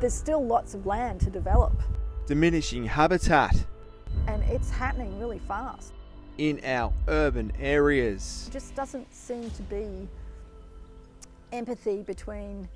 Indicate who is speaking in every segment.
Speaker 1: There's still lots of land to develop.
Speaker 2: Diminishing habitat
Speaker 1: And it's happening really fast.
Speaker 2: in our urban areas.
Speaker 1: There just doesn't seem to be empathy between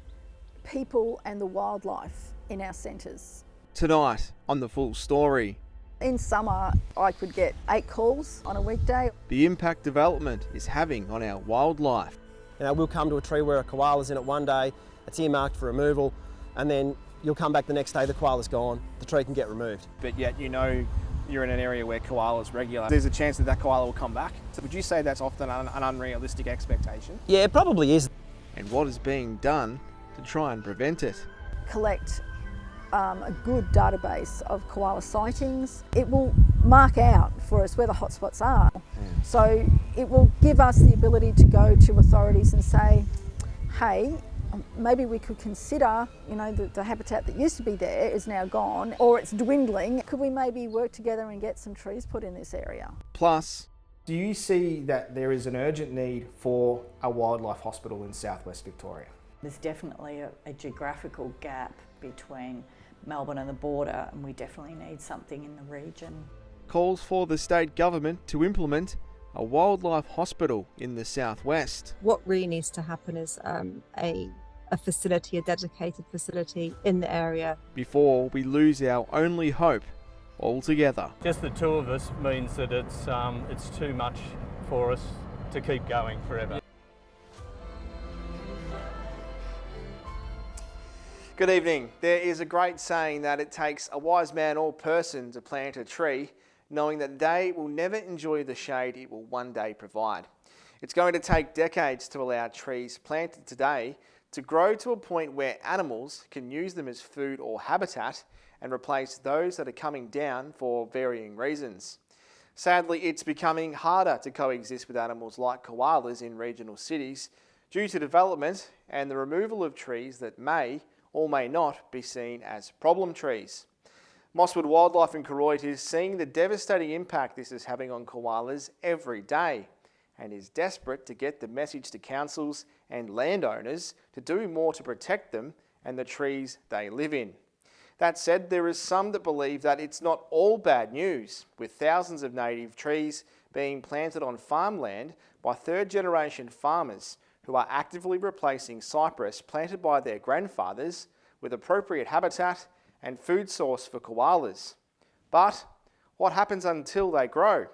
Speaker 1: people and the wildlife in our centres.
Speaker 2: Tonight on The Full Story,
Speaker 1: In summer, I could get 8 calls on a weekday.
Speaker 2: the impact development is having on our wildlife.
Speaker 3: You know, we'll come to a tree where a koala's in it one day, it's earmarked for removal, and then you'll come back the next day, the koala's gone, the tree can get removed.
Speaker 4: But yet you know you're in an area where koalas regular. There's a chance that koala will come back. So would you say that's often an unrealistic expectation?
Speaker 3: Yeah, it probably is.
Speaker 2: And what is being done to try and prevent it?
Speaker 1: Collect a good database of koala sightings. It will mark out for us where the hotspots are. So it will give us the ability to go to authorities and say, hey, maybe we could consider, you know, the habitat that used to be there is now gone, or it's dwindling. Could we maybe work together and get some trees put in this area?
Speaker 2: Plus,
Speaker 4: Do you see that there is an urgent need for a wildlife hospital in southwest Victoria?
Speaker 5: There's definitely a geographical gap between Melbourne and the border, and we definitely need something in the region.
Speaker 2: calls for the state government to implement a wildlife hospital in the southwest.
Speaker 6: What really needs to happen is a facility, a dedicated facility in the area.
Speaker 2: Before we lose our only hope altogether.
Speaker 7: Just the two of us means that it's too much for us to keep going forever.
Speaker 2: Good evening. There is a great saying that it takes a wise man or person to plant a tree, knowing that they will never enjoy the shade it will one day provide. It's going to take decades to allow trees planted today to grow to a point where animals can use them as food or habitat and replace those that are coming down for varying reasons. Sadly, it's becoming harder to coexist with animals like koalas in regional cities due to development and the removal of trees that may or may not be seen as problem trees. Mosswood Wildlife in Koroit is seeing the devastating impact this is having on koalas every day and is desperate to get the message to councils and landowners to do more to protect them and the trees they live in. That said, there is some that believe that it's not all bad news, with thousands of native trees being planted on farmland by third-generation farmers who are actively replacing cypress planted by their grandfathers with appropriate habitat and food source for koalas. But what happens until they grow?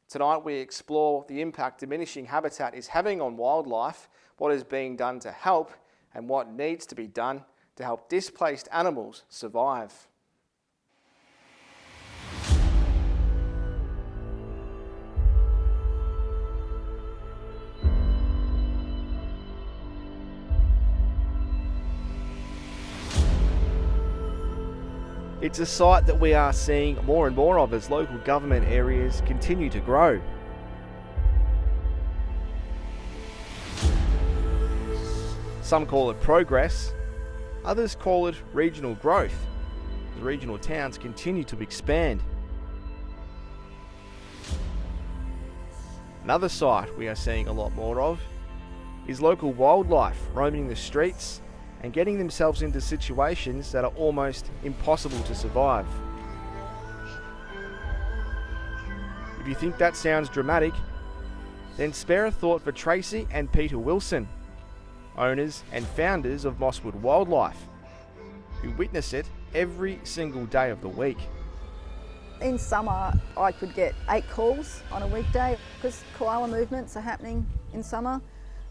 Speaker 2: Tonight we explore the impact diminishing habitat is having on wildlife, what is being done to help, and what needs to be done to help displaced animals survive. It's a site that we are seeing more and more of as local government areas continue to grow. Some call it progress, others call it regional growth. The regional towns continue to expand. Another site we are seeing a lot more of is local wildlife roaming the streets and getting themselves into situations that are almost impossible to survive. If you think that sounds dramatic, then spare a thought for Tracy and Peter Wilson, owners and founders of Mosswood Wildlife, who witness it every single day of the week.
Speaker 1: In summer, I could get 8 calls on a weekday because koala movements are happening in summer.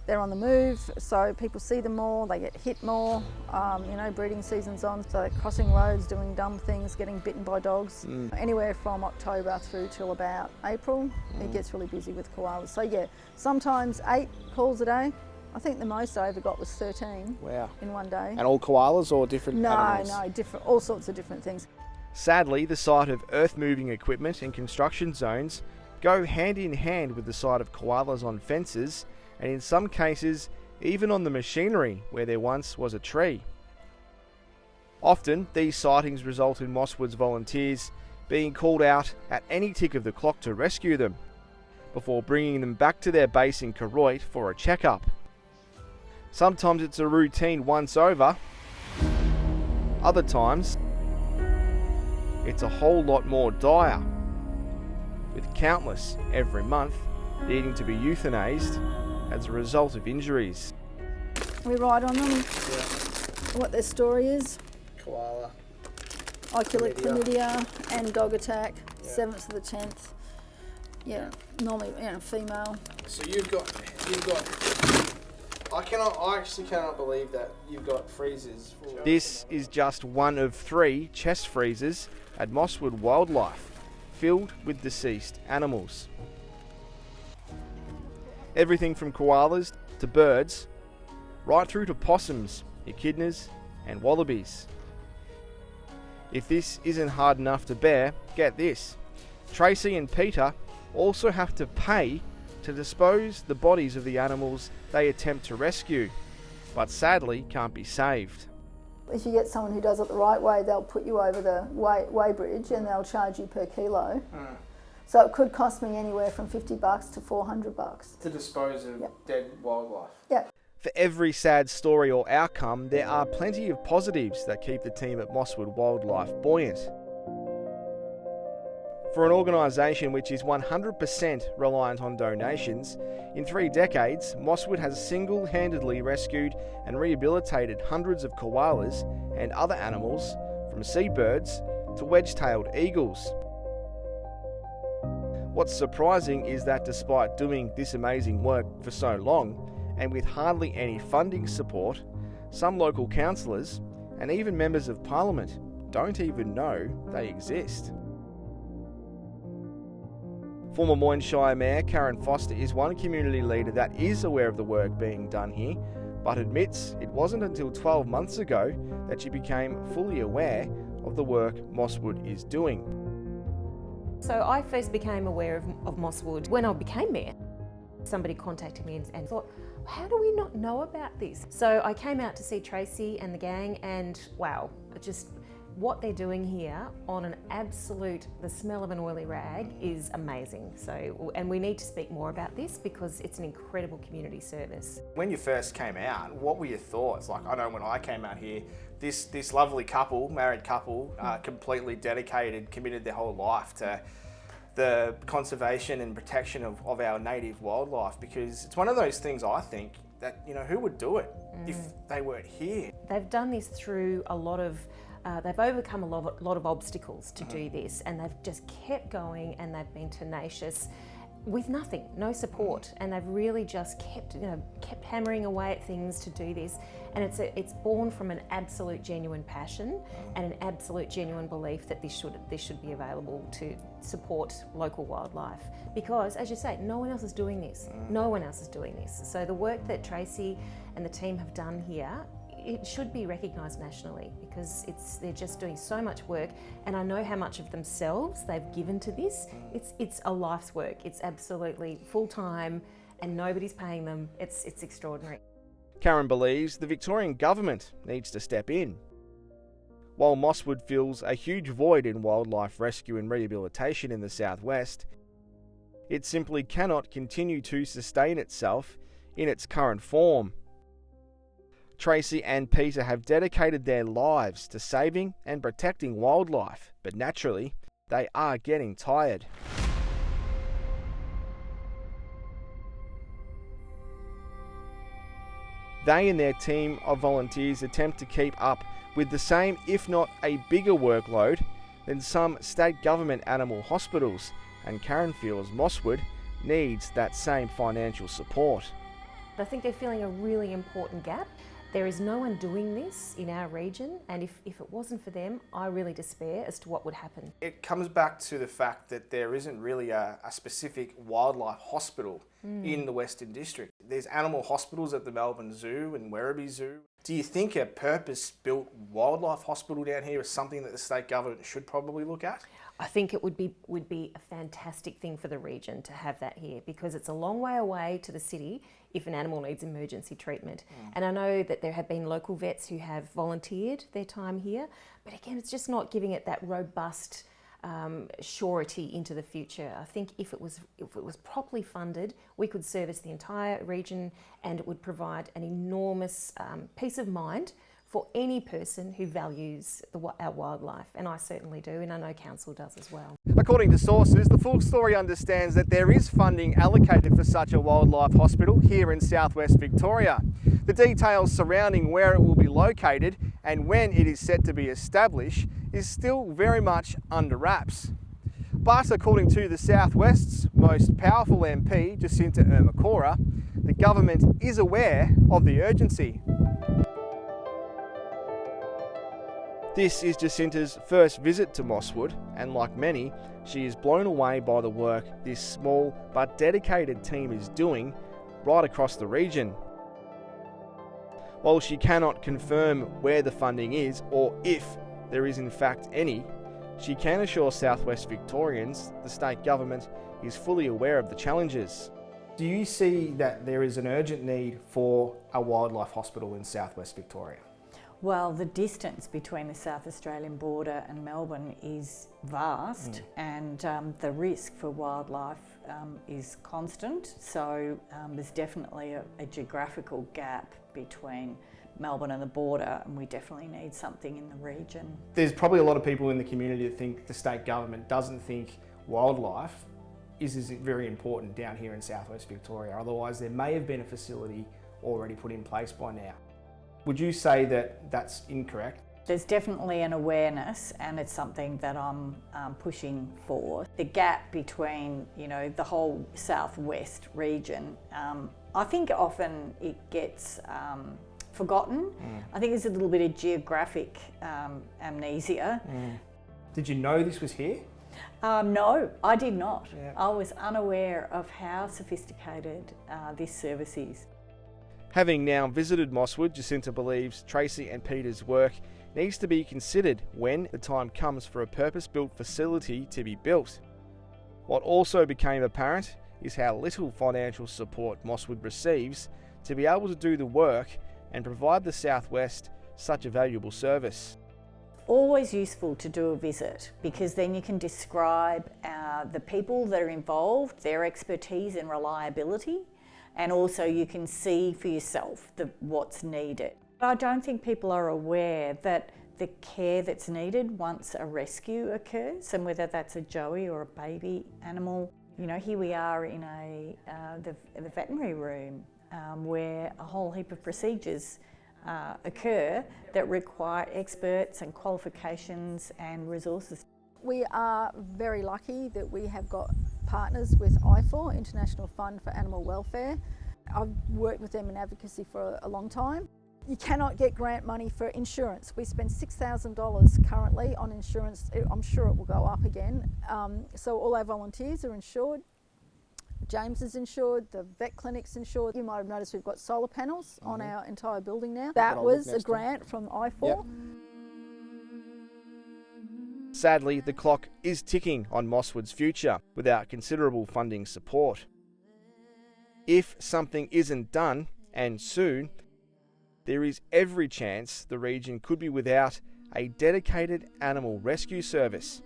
Speaker 1: They're on the move, so people see them more, they get hit more, you know, breeding season's on, so they're crossing roads, doing dumb things, getting bitten by dogs. Anywhere from October through till about April, it gets really busy with koalas. So yeah, sometimes 8 calls a day. I think the most I ever got was 13 in one day.
Speaker 4: And all koalas or different animals?
Speaker 1: No, different, all sorts of different things.
Speaker 2: Sadly, the sight of earth-moving equipment and construction zones go hand in hand with the sight of koalas on fences, and in some cases, even on the machinery where there once was a tree. Often, these sightings result in Mosswood's volunteers being called out at any tick of the clock to rescue them, before bringing them back to their base in Koroit for a checkup. Sometimes it's a routine once over, Other times, it's a whole lot more dire, with countless every month needing to be euthanased as a result of injuries.
Speaker 1: We write on them what their story is.
Speaker 2: Koala.
Speaker 1: Ocular chlamydia and dog attack, 7th to the 10th. Yeah, normally female.
Speaker 2: So you've got. I actually cannot believe that you've got freezers. This is just one of 3 chest freezers at Mosswood Wildlife, filled with deceased animals. Everything from koalas to birds, right through to possums, echidnas and wallabies. If this isn't hard enough to bear, get this. Tracy and Peter also have to pay to dispose the bodies of the animals they attempt to rescue, but sadly can't be saved.
Speaker 1: If you get someone who does it the right way, they'll put you over the weighbridge and they'll charge you per kilo. So it could cost me anywhere from $50 to $400.
Speaker 2: To dispose of dead wildlife.
Speaker 1: Yeah.
Speaker 2: For every sad story or outcome, there are plenty of positives that keep the team at Mosswood Wildlife buoyant. For an organisation which is 100% reliant on donations, in 3 decades, Mosswood has single-handedly rescued and rehabilitated hundreds of koalas and other animals, from seabirds to wedge-tailed eagles. What's surprising is that despite doing this amazing work for so long, and with hardly any funding support, some local councillors and even members of Parliament don't even know they exist. Former Moyne Shire Mayor Karen Foster is one community leader that is aware of the work being done here, but admits it wasn't until 12 months ago that she became fully aware of the work Mosswood is doing.
Speaker 8: So I first became aware of Mosswood when I became mayor. Somebody contacted me and thought, how do we not know about this? So I came out to see Tracy and the gang, and wow, just what they're doing here on an absolute, the smell of an oily rag is amazing. So, and we need to speak more about this because it's an incredible community service.
Speaker 4: When you first came out, what were your thoughts? Like, I know when I came out here, this lovely couple, married couple, completely dedicated, committed their whole life to the conservation and protection of our native wildlife, because it's one of those things, I think, that, you know, who would do it if they weren't here?
Speaker 8: They've done this through a lot of they've overcome a lot of obstacles to do this, and they've just kept going, and they've been tenacious with nothing, no support, and they've really just kept hammering away at things to do this, and it's born from an absolute genuine passion and an absolute genuine belief that this should be available to support local wildlife, because as you say, no one else is doing this. No one else is doing this. So the work that Tracy and the team have done here, it should be recognised nationally, because they're just doing so much work, and I know how much of themselves they've given to this. It's a life's work. It's absolutely full-time and nobody's paying them. It's extraordinary.
Speaker 2: Karen believes the Victorian government needs to step in. While Mosswood fills a huge void in wildlife rescue and rehabilitation in the southwest, it simply cannot continue to sustain itself in its current form. Tracy and Peter have dedicated their lives to saving and protecting wildlife, but naturally, they are getting tired. They and their team of volunteers attempt to keep up with the same, if not a bigger workload than some state government animal hospitals, and Karen feels Mosswood needs that same financial support.
Speaker 8: I think they're feeling a really important gap. There is no one doing this in our region, and if it wasn't for them, I really despair as to what would happen.
Speaker 4: It comes back to the fact that there isn't really a specific wildlife hospital in the Western District. There's animal hospitals at the Melbourne Zoo and Werribee Zoo. Do you think a purpose-built wildlife hospital down here is something that the state government should probably look at?
Speaker 8: I think it would be a fantastic thing for the region to have that here, because it's a long way away to the city if an animal needs emergency treatment. And I know that there have been local vets who have volunteered their time here, but again, it's just not giving it that robust surety into the future. I think if it was properly funded, we could service the entire region, and it would provide an enormous peace of mind for any person who values our wildlife, and I certainly do, and I know Council does as well.
Speaker 2: According to sources, the full story understands that there is funding allocated for such a wildlife hospital here in southwest Victoria. The details surrounding where it will be located and when it is set to be established is still very much under wraps. But according to the Southwest's most powerful MP, Jacinta Ermacora, the government is aware of the urgency. This is Jacinta's first visit to Mosswood, and like many, she is blown away by the work this small but dedicated team is doing right across the region. While she cannot confirm where the funding is or if there is in fact any, she can assure Southwest Victorians the state government is fully aware of the challenges.
Speaker 4: Do you see that there is an urgent need for a wildlife hospital in southwest Victoria?
Speaker 5: Well, the distance between the South Australian border and Melbourne is vast, and the risk for wildlife is constant. So there's definitely a geographical gap between Melbourne and the border, and we definitely need something in the region.
Speaker 4: There's probably a lot of people in the community that think the state government doesn't think wildlife is very important down here in southwest Victoria. Otherwise, there may have been a facility already put in place by now. Would you say that that's incorrect?
Speaker 5: There's definitely an awareness, and it's something that I'm pushing for. The gap between, the whole southwest region, I think often it gets forgotten. I think there's a little bit of geographic amnesia.
Speaker 4: Did you know this was here?
Speaker 5: No, I did not.
Speaker 4: Yeah.
Speaker 5: I was unaware of how sophisticated this service is.
Speaker 2: Having now visited Mosswood, Jacinta believes Tracy and Peter's work needs to be considered when the time comes for a purpose-built facility to be built. What also became apparent is how little financial support Mosswood receives to be able to do the work and provide the Southwest such a valuable service.
Speaker 5: Always useful to do a visit, because then you can describe the people that are involved, their expertise and reliability, and also you can see for yourself what's needed. I don't think people are aware that the care that's needed once a rescue occurs, and whether that's a joey or a baby animal. Here we are in the veterinary room where a whole heap of procedures occur that require experts and qualifications and resources.
Speaker 1: We are very lucky that we have got partners with IFAW, International Fund for Animal Welfare. I've worked with them in advocacy for a long time. You cannot get grant money for insurance. We spend $6,000 currently on insurance. I'm sure it will go up again. So all our volunteers are insured. James is insured, the vet clinic's insured. You might have noticed we've got solar panels on our entire building now. That was a grant from IFAW.
Speaker 2: Yep. Sadly, the clock is ticking on Mosswood's future without considerable funding support. If something isn't done, and soon, there is every chance the region could be without a dedicated animal rescue service.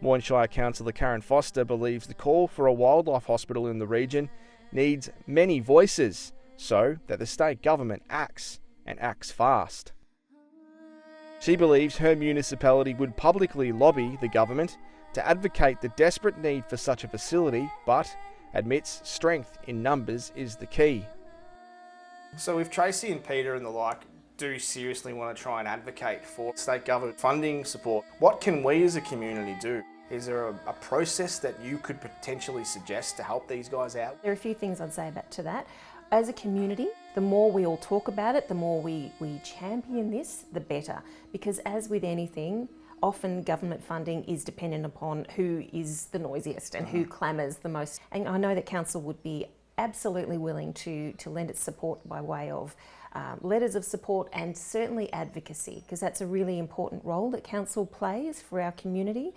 Speaker 2: Moyne Shire Councillor Karen Foster believes the call for a wildlife hospital in the region needs many voices so that the state government acts, and acts fast. She believes her municipality would publicly lobby the government to advocate the desperate need for such a facility, but admits strength in numbers is the key.
Speaker 4: So if Tracy and Peter and the like do seriously want to try and advocate for state government funding support, what can we as a community do? Is there a process that you could potentially suggest to help these guys out?
Speaker 8: There are a few things I'd say to that. As a community, the more we all talk about it, the more we champion this, the better. Because as with anything, often government funding is dependent upon who is the noisiest and who clamours the most. And I know that council would be absolutely willing to lend its support by way of letters of support and certainly advocacy, because that's a really important role that council plays for our community.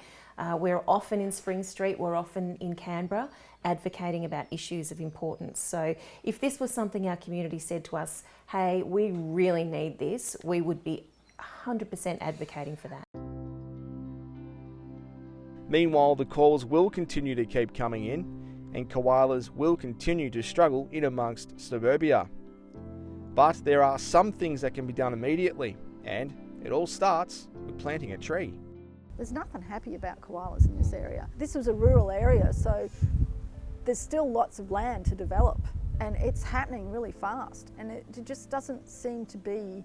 Speaker 8: We're often in Spring Street, we're often in Canberra advocating about issues of importance. So if this was something our community said to us, hey, we really need this, we would be 100% advocating for that.
Speaker 2: Meanwhile, the calls will continue to keep coming in, and koalas will continue to struggle in amongst suburbia. But there are some things that can be done immediately, and it all starts with planting a tree.
Speaker 1: There's nothing happy about koalas in this area. This was a rural area, so there's still lots of land to develop, and it's happening really fast, and it just doesn't seem to be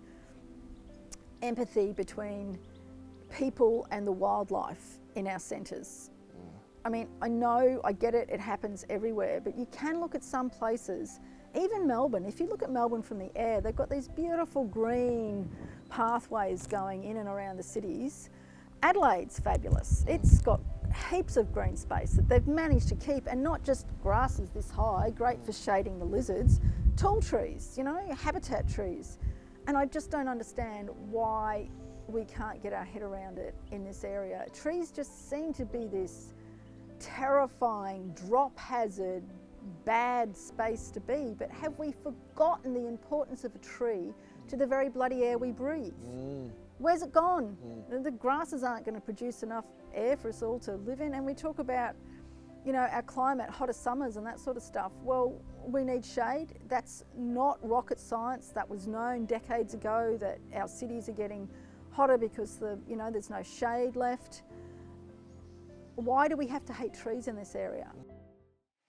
Speaker 1: empathy between people and the wildlife in our centres. I mean, I know, I get it, it happens everywhere, but you can look at some places, even Melbourne. If you look at Melbourne from the air, they've got these beautiful green pathways going in and around the cities. Adelaide's fabulous. It's got heaps of green space that they've managed to keep, and not just grasses this high, great for shading the lizards, tall trees, you know, habitat trees. And I just don't understand why we can't get our head around it in this area. Trees just seem to be this terrifying, drop hazard, bad space to be, but have we forgotten the importance of a tree to the very bloody air we breathe? Where's it gone? The grasses aren't going to produce enough air for us all to live in, and we talk about, you know, our climate, hotter summers and that sort of stuff. Well, we need shade. That's not rocket science. That was known decades ago, that our cities are getting hotter because there's no shade left. Why do we have to hate trees in this area?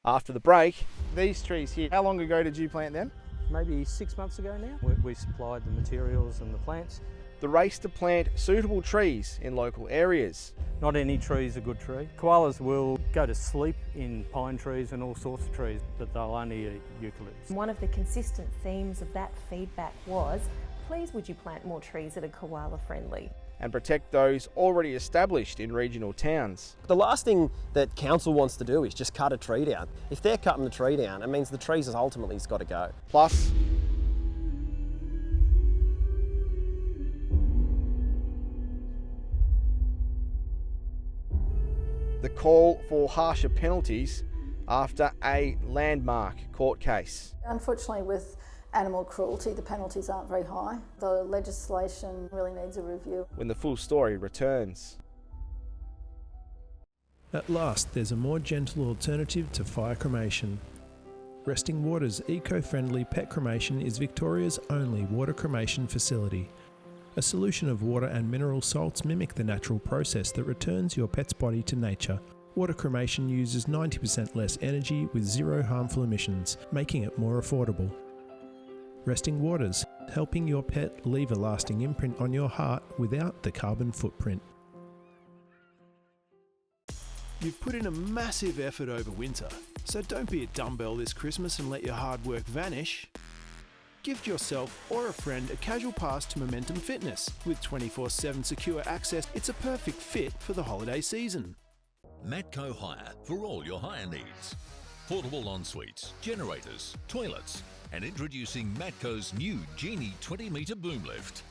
Speaker 2: After the break, these trees here, how long ago did you plant them?
Speaker 7: Maybe 6 months ago now. We supplied the materials and the plants.
Speaker 2: The race to plant suitable trees in local areas.
Speaker 7: Not any tree is a good tree. Koalas will go to sleep in pine trees and all sorts of trees, but they'll only eat eucalypts.
Speaker 8: One of the consistent themes of that feedback was, please would you plant more trees that are koala friendly?
Speaker 2: And protect those already established in regional towns.
Speaker 3: The last thing that council wants to do is just cut a tree down. If they're cutting the tree down, it means the trees ultimately has got to go.
Speaker 2: Plus, the call for harsher penalties after a landmark court case.
Speaker 1: Unfortunately, with animal cruelty, the penalties aren't very high. The legislation really needs a review.
Speaker 2: When the full story returns.
Speaker 9: At last, there's a more gentle alternative to fire cremation. Resting Water's eco-friendly pet cremation is Victoria's only water cremation facility. A solution of water and mineral salts mimic the natural process that returns your pet's body to nature. Water cremation uses 90% less energy with zero harmful emissions, making it more affordable. Resting Waters, helping your pet leave a lasting imprint on your heart without the carbon footprint.
Speaker 10: You've put in a massive effort over winter, so don't be a dumbbell this Christmas and let your hard work vanish. Gift yourself or a friend a casual pass to Momentum Fitness. With 24/7 secure access, it's a perfect fit for the holiday season.
Speaker 11: Matco Hire for all your hire needs. Portable en-suites, generators, toilets, and introducing Matco's new Genie 20-metre boom lift.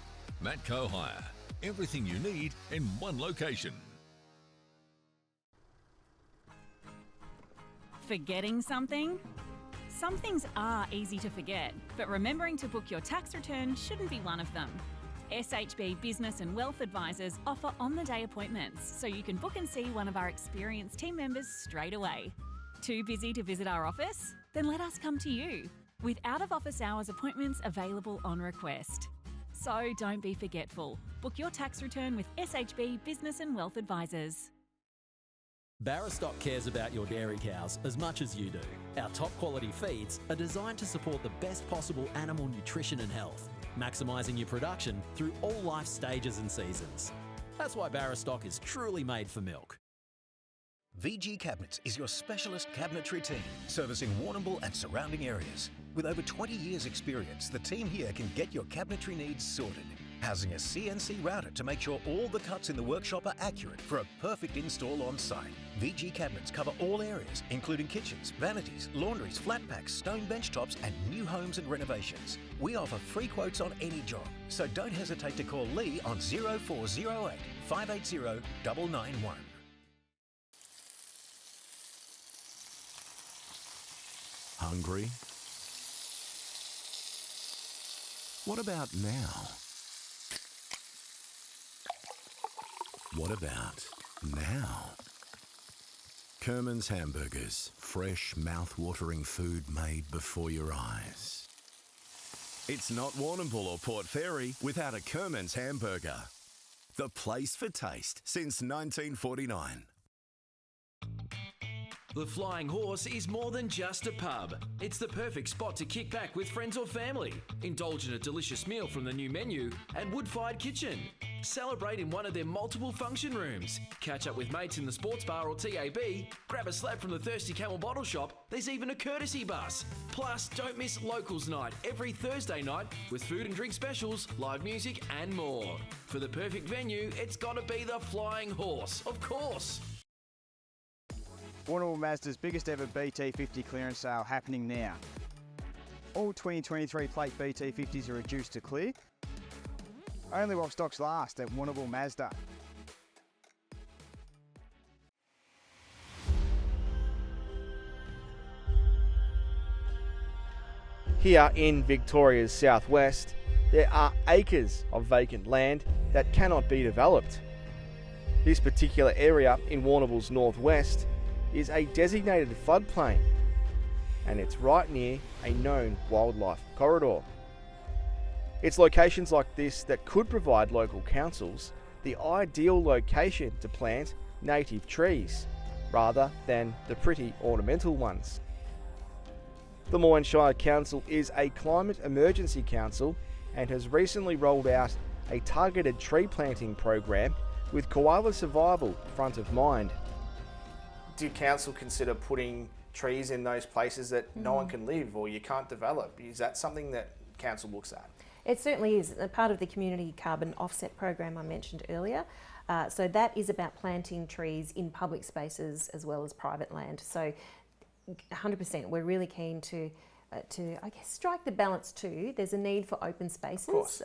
Speaker 11: Matco Hire, everything you need in one location.
Speaker 12: Forgetting something? Some things are easy to forget, but remembering to book your tax return shouldn't be one of them. SHB Business and Wealth Advisors offer on-the-day appointments, so you can book and see one of our experienced team members straight away. Too busy to visit our office? Then let us come to you, with out-of-office hours appointments available on request. So don't be forgetful. Book your tax return with SHB Business and Wealth Advisors.
Speaker 13: Barrastock cares about your dairy cows as much as you do. Our top quality feeds are designed to support the best possible animal nutrition and health, maximising your production through all life stages and seasons. That's why Barrastock is truly made for milk.
Speaker 14: VG Cabinets is your specialist cabinetry team, servicing Warrnambool and surrounding areas. With over 20 years' experience, the team here can get your cabinetry needs sorted. Housing a CNC router to make sure all the cuts in the workshop are accurate for a perfect install on site. VG Cabinets cover all areas, including kitchens, vanities, laundries, flat packs, stone bench tops, and new homes and renovations. We offer free quotes on any job, so don't hesitate to call Lee on 0408 580 991.
Speaker 11: Hungry? What about now? What about now? Kerman's Hamburgers, fresh, mouth-watering food made before your eyes.
Speaker 10: It's not Warrnambool or Port Fairy without a Kerman's hamburger. The place for taste since 1949.
Speaker 15: The Flying Horse is more than just a pub. It's the perfect spot to kick back with friends or family, indulge in a delicious meal from the new menu and wood-fired kitchen. Celebrate in one of their multiple function rooms. Catch up with mates in the sports bar or TAB. Grab a slab from the Thirsty Camel bottle shop. There's even a courtesy bus. Plus, don't miss Locals Night every Thursday night with food and drink specials, live music and more. For the perfect venue, it's got to be the Flying Horse, of course.
Speaker 16: Warrnambool Mazda's biggest ever BT50 clearance sale happening now. All 2023 plate BT50s are reduced to clear. Only while stocks last at Warrnambool Mazda.
Speaker 2: Here in Victoria's southwest, there are acres of vacant land that cannot be developed. This particular area in Warrnambool's northwest is a designated floodplain, and it's right near a known wildlife corridor. It's locations like this that could provide local councils the ideal location to plant native trees, rather than the pretty ornamental ones. The Moyne Shire Council is a climate emergency council and has recently rolled out a targeted tree planting program with koala survival front of mind.
Speaker 4: Did council consider putting trees in those places that no one can live or you can't develop? Is that something that council looks at?
Speaker 8: It certainly is a part of the community carbon offset program I mentioned earlier. So that is about planting trees in public spaces as well as private land. So 100%, we're really keen to I guess strike the balance too. There's a need for open spaces,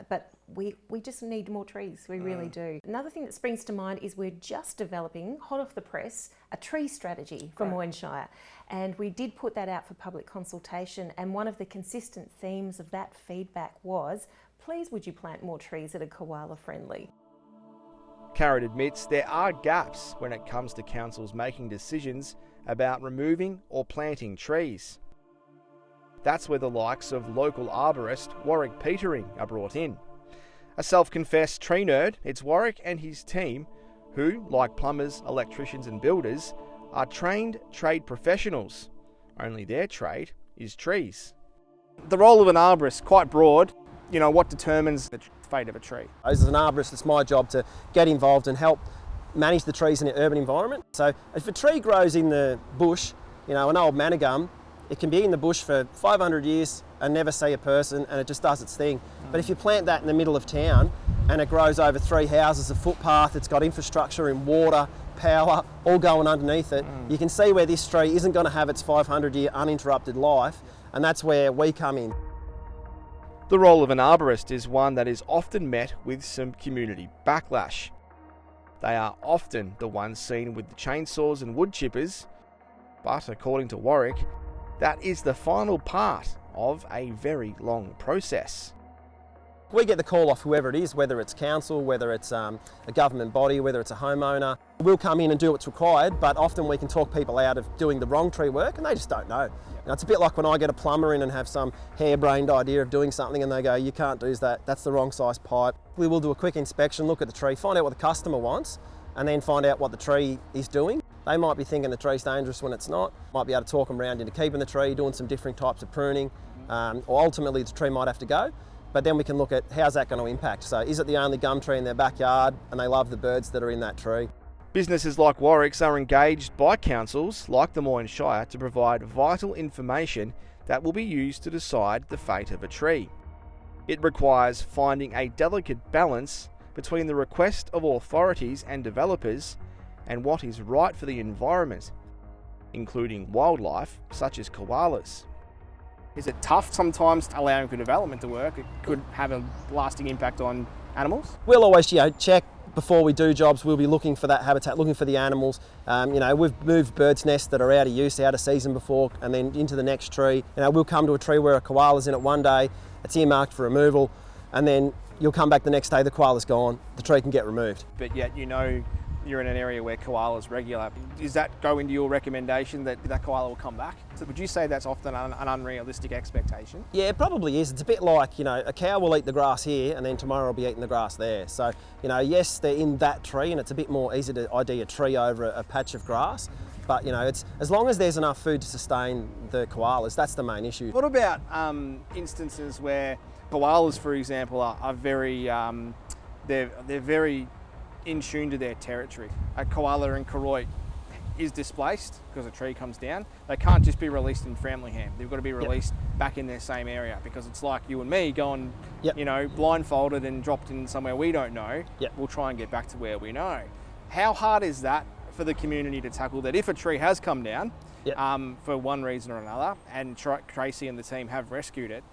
Speaker 8: but we just need more trees. We really do. Another thing that springs to mind is we're just developing, hot off the press, a tree strategy for Moyne Shire, and we did put that out for public consultation. And one of the consistent themes of that feedback was, please would you plant more trees that are koala friendly.
Speaker 2: Karen admits there are gaps when it comes to councils making decisions about removing or planting trees. That's where the likes of local arborist Warwick Petering are brought in. A self-confessed tree nerd, it's Warwick and his team who, like plumbers, electricians and builders, are trained trade professionals. Only their trade is trees. The role of an arborist, quite broad. You know, what determines the fate of a tree?
Speaker 3: As an arborist, it's my job to get involved and help manage the trees in an urban environment. So if a tree grows in the bush, you know, an old manna gum, it can be in the bush for 500 years and never see a person, and it just does its thing. But if you plant that in the middle of town and it grows over 3 houses, a footpath, it's got infrastructure in water, power, all going underneath it, you can see where this tree isn't going to have its 500-year uninterrupted life, and that's where we come in.
Speaker 2: The role of an arborist is one that is often met with some community backlash. They are often the ones seen with the chainsaws and wood chippers, but according to Warwick, that is the final part of a very long process.
Speaker 3: We get the call off whoever it is, whether it's council, whether it's a government body, whether it's a homeowner. We'll come in and do what's required, but often we can talk people out of doing the wrong tree work and they just don't know. You know, it's a bit like when I get a plumber in and have some harebrained idea of doing something and they go, you can't do that, that's the wrong size pipe. We will do a quick inspection, look at the tree, find out what the customer wants, and then find out what the tree is doing. They might be thinking the tree's dangerous when it's not. Might be able to talk them around into keeping the tree, doing some different types of pruning, or ultimately the tree might have to go. But then we can look at how's that going to impact. So is it the only gum tree in their backyard and they love the birds that are in that tree?
Speaker 2: Businesses like Warwick's are engaged by councils like the Moyne Shire to provide vital information that will be used to decide the fate of a tree. It requires finding a delicate balance between the request of authorities and developers and what is right for the environment, including wildlife such as koalas.
Speaker 17: Is it tough sometimes allowing for development to work? It could have a lasting impact on animals?
Speaker 3: We'll always, check before we do jobs. We'll be looking for that habitat, looking for the animals. We've moved birds' nests that are out of use, out of season before, and then into the next tree. We'll come to a tree where a koala's in it one day, it's earmarked for removal, and then you'll come back the next day, the koala's gone, the tree can get removed.
Speaker 17: But yet you're in an area where koalas regular. Does that go into your recommendation that that koala will come back? So would you say that's often an unrealistic expectation?
Speaker 3: Yeah, it probably is. It's a bit like, a cow will eat the grass here and then tomorrow will be eating the grass there. So, yes, they're in that tree and it's a bit more easy to ID a tree over a patch of grass. But, it's as long as there's enough food to sustain the koalas, that's the main issue.
Speaker 17: What about instances where koalas, for example, are very, they're very in tune to their territory. A koala in Koroit is displaced because a tree comes down. They can't just be released in Framlingham. They've got to be released back in their same area, because it's like you and me going, blindfolded and dropped in somewhere we don't know. We'll try and get back to where we know. How hard is that for the community to tackle that if a tree has come down for one reason or another, and Tracy and the team have rescued it,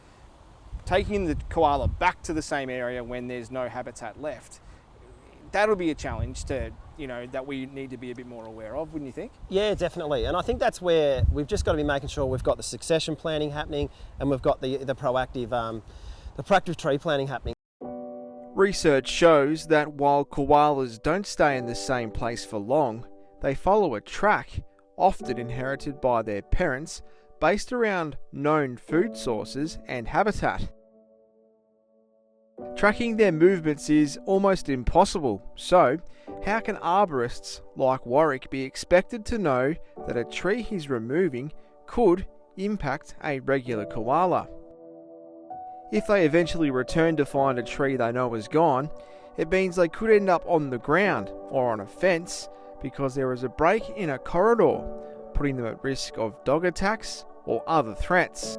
Speaker 17: taking the koala back to the same area when there's no habitat left? That'll be a challenge that we need to be a bit more aware of, wouldn't you think?
Speaker 3: Yeah, definitely. And I think that's where we've just got to be making sure we've got the succession planning happening and we've got the proactive tree planting happening.
Speaker 2: Research shows that while koalas don't stay in the same place for long, they follow a track, often inherited by their parents, based around known food sources and habitat. Tracking their movements is almost impossible, so how can arborists like Warwick be expected to know that a tree he's removing could impact a regular koala? If they eventually return to find a tree they know is gone, it means they could end up on the ground or on a fence because there is a break in a corridor, putting them at risk of dog attacks or other threats.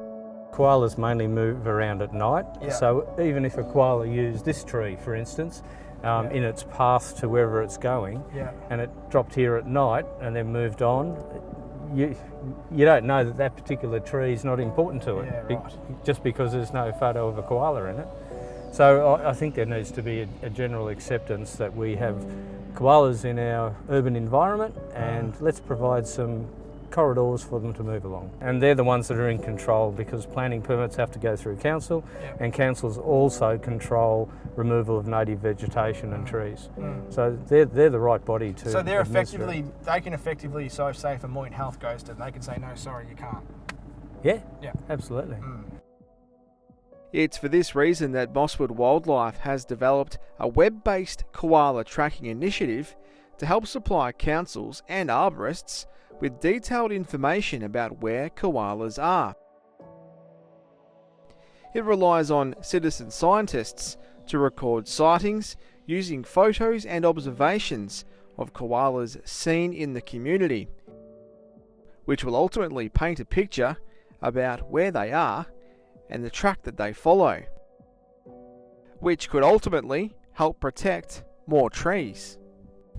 Speaker 7: Koalas mainly move around at night, so even if a koala used this tree, for instance, in its path to wherever it's going, and it dropped here at night and then moved on, you don't know that particular tree is not important to it, just because there's no photo of a koala in it. So I think there needs to be a general acceptance that we have koalas in our urban environment, and let's provide some corridors for them to move along. And they're the ones that are in control, because planning permits have to go through council, and councils also control removal of native vegetation and trees. So they're the right body to.
Speaker 17: So they can effectively, so say if a Moyne Health goes to them, they can say, no, sorry, you can't.
Speaker 7: Yeah, absolutely.
Speaker 2: It's for this reason that Mosswood Wildlife has developed a web-based koala tracking initiative to help supply councils and arborists with detailed information about where koalas are. It relies on citizen scientists to record sightings using photos and observations of koalas seen in the community, which will ultimately paint a picture about where they are and the track that they follow, which could ultimately help protect more trees.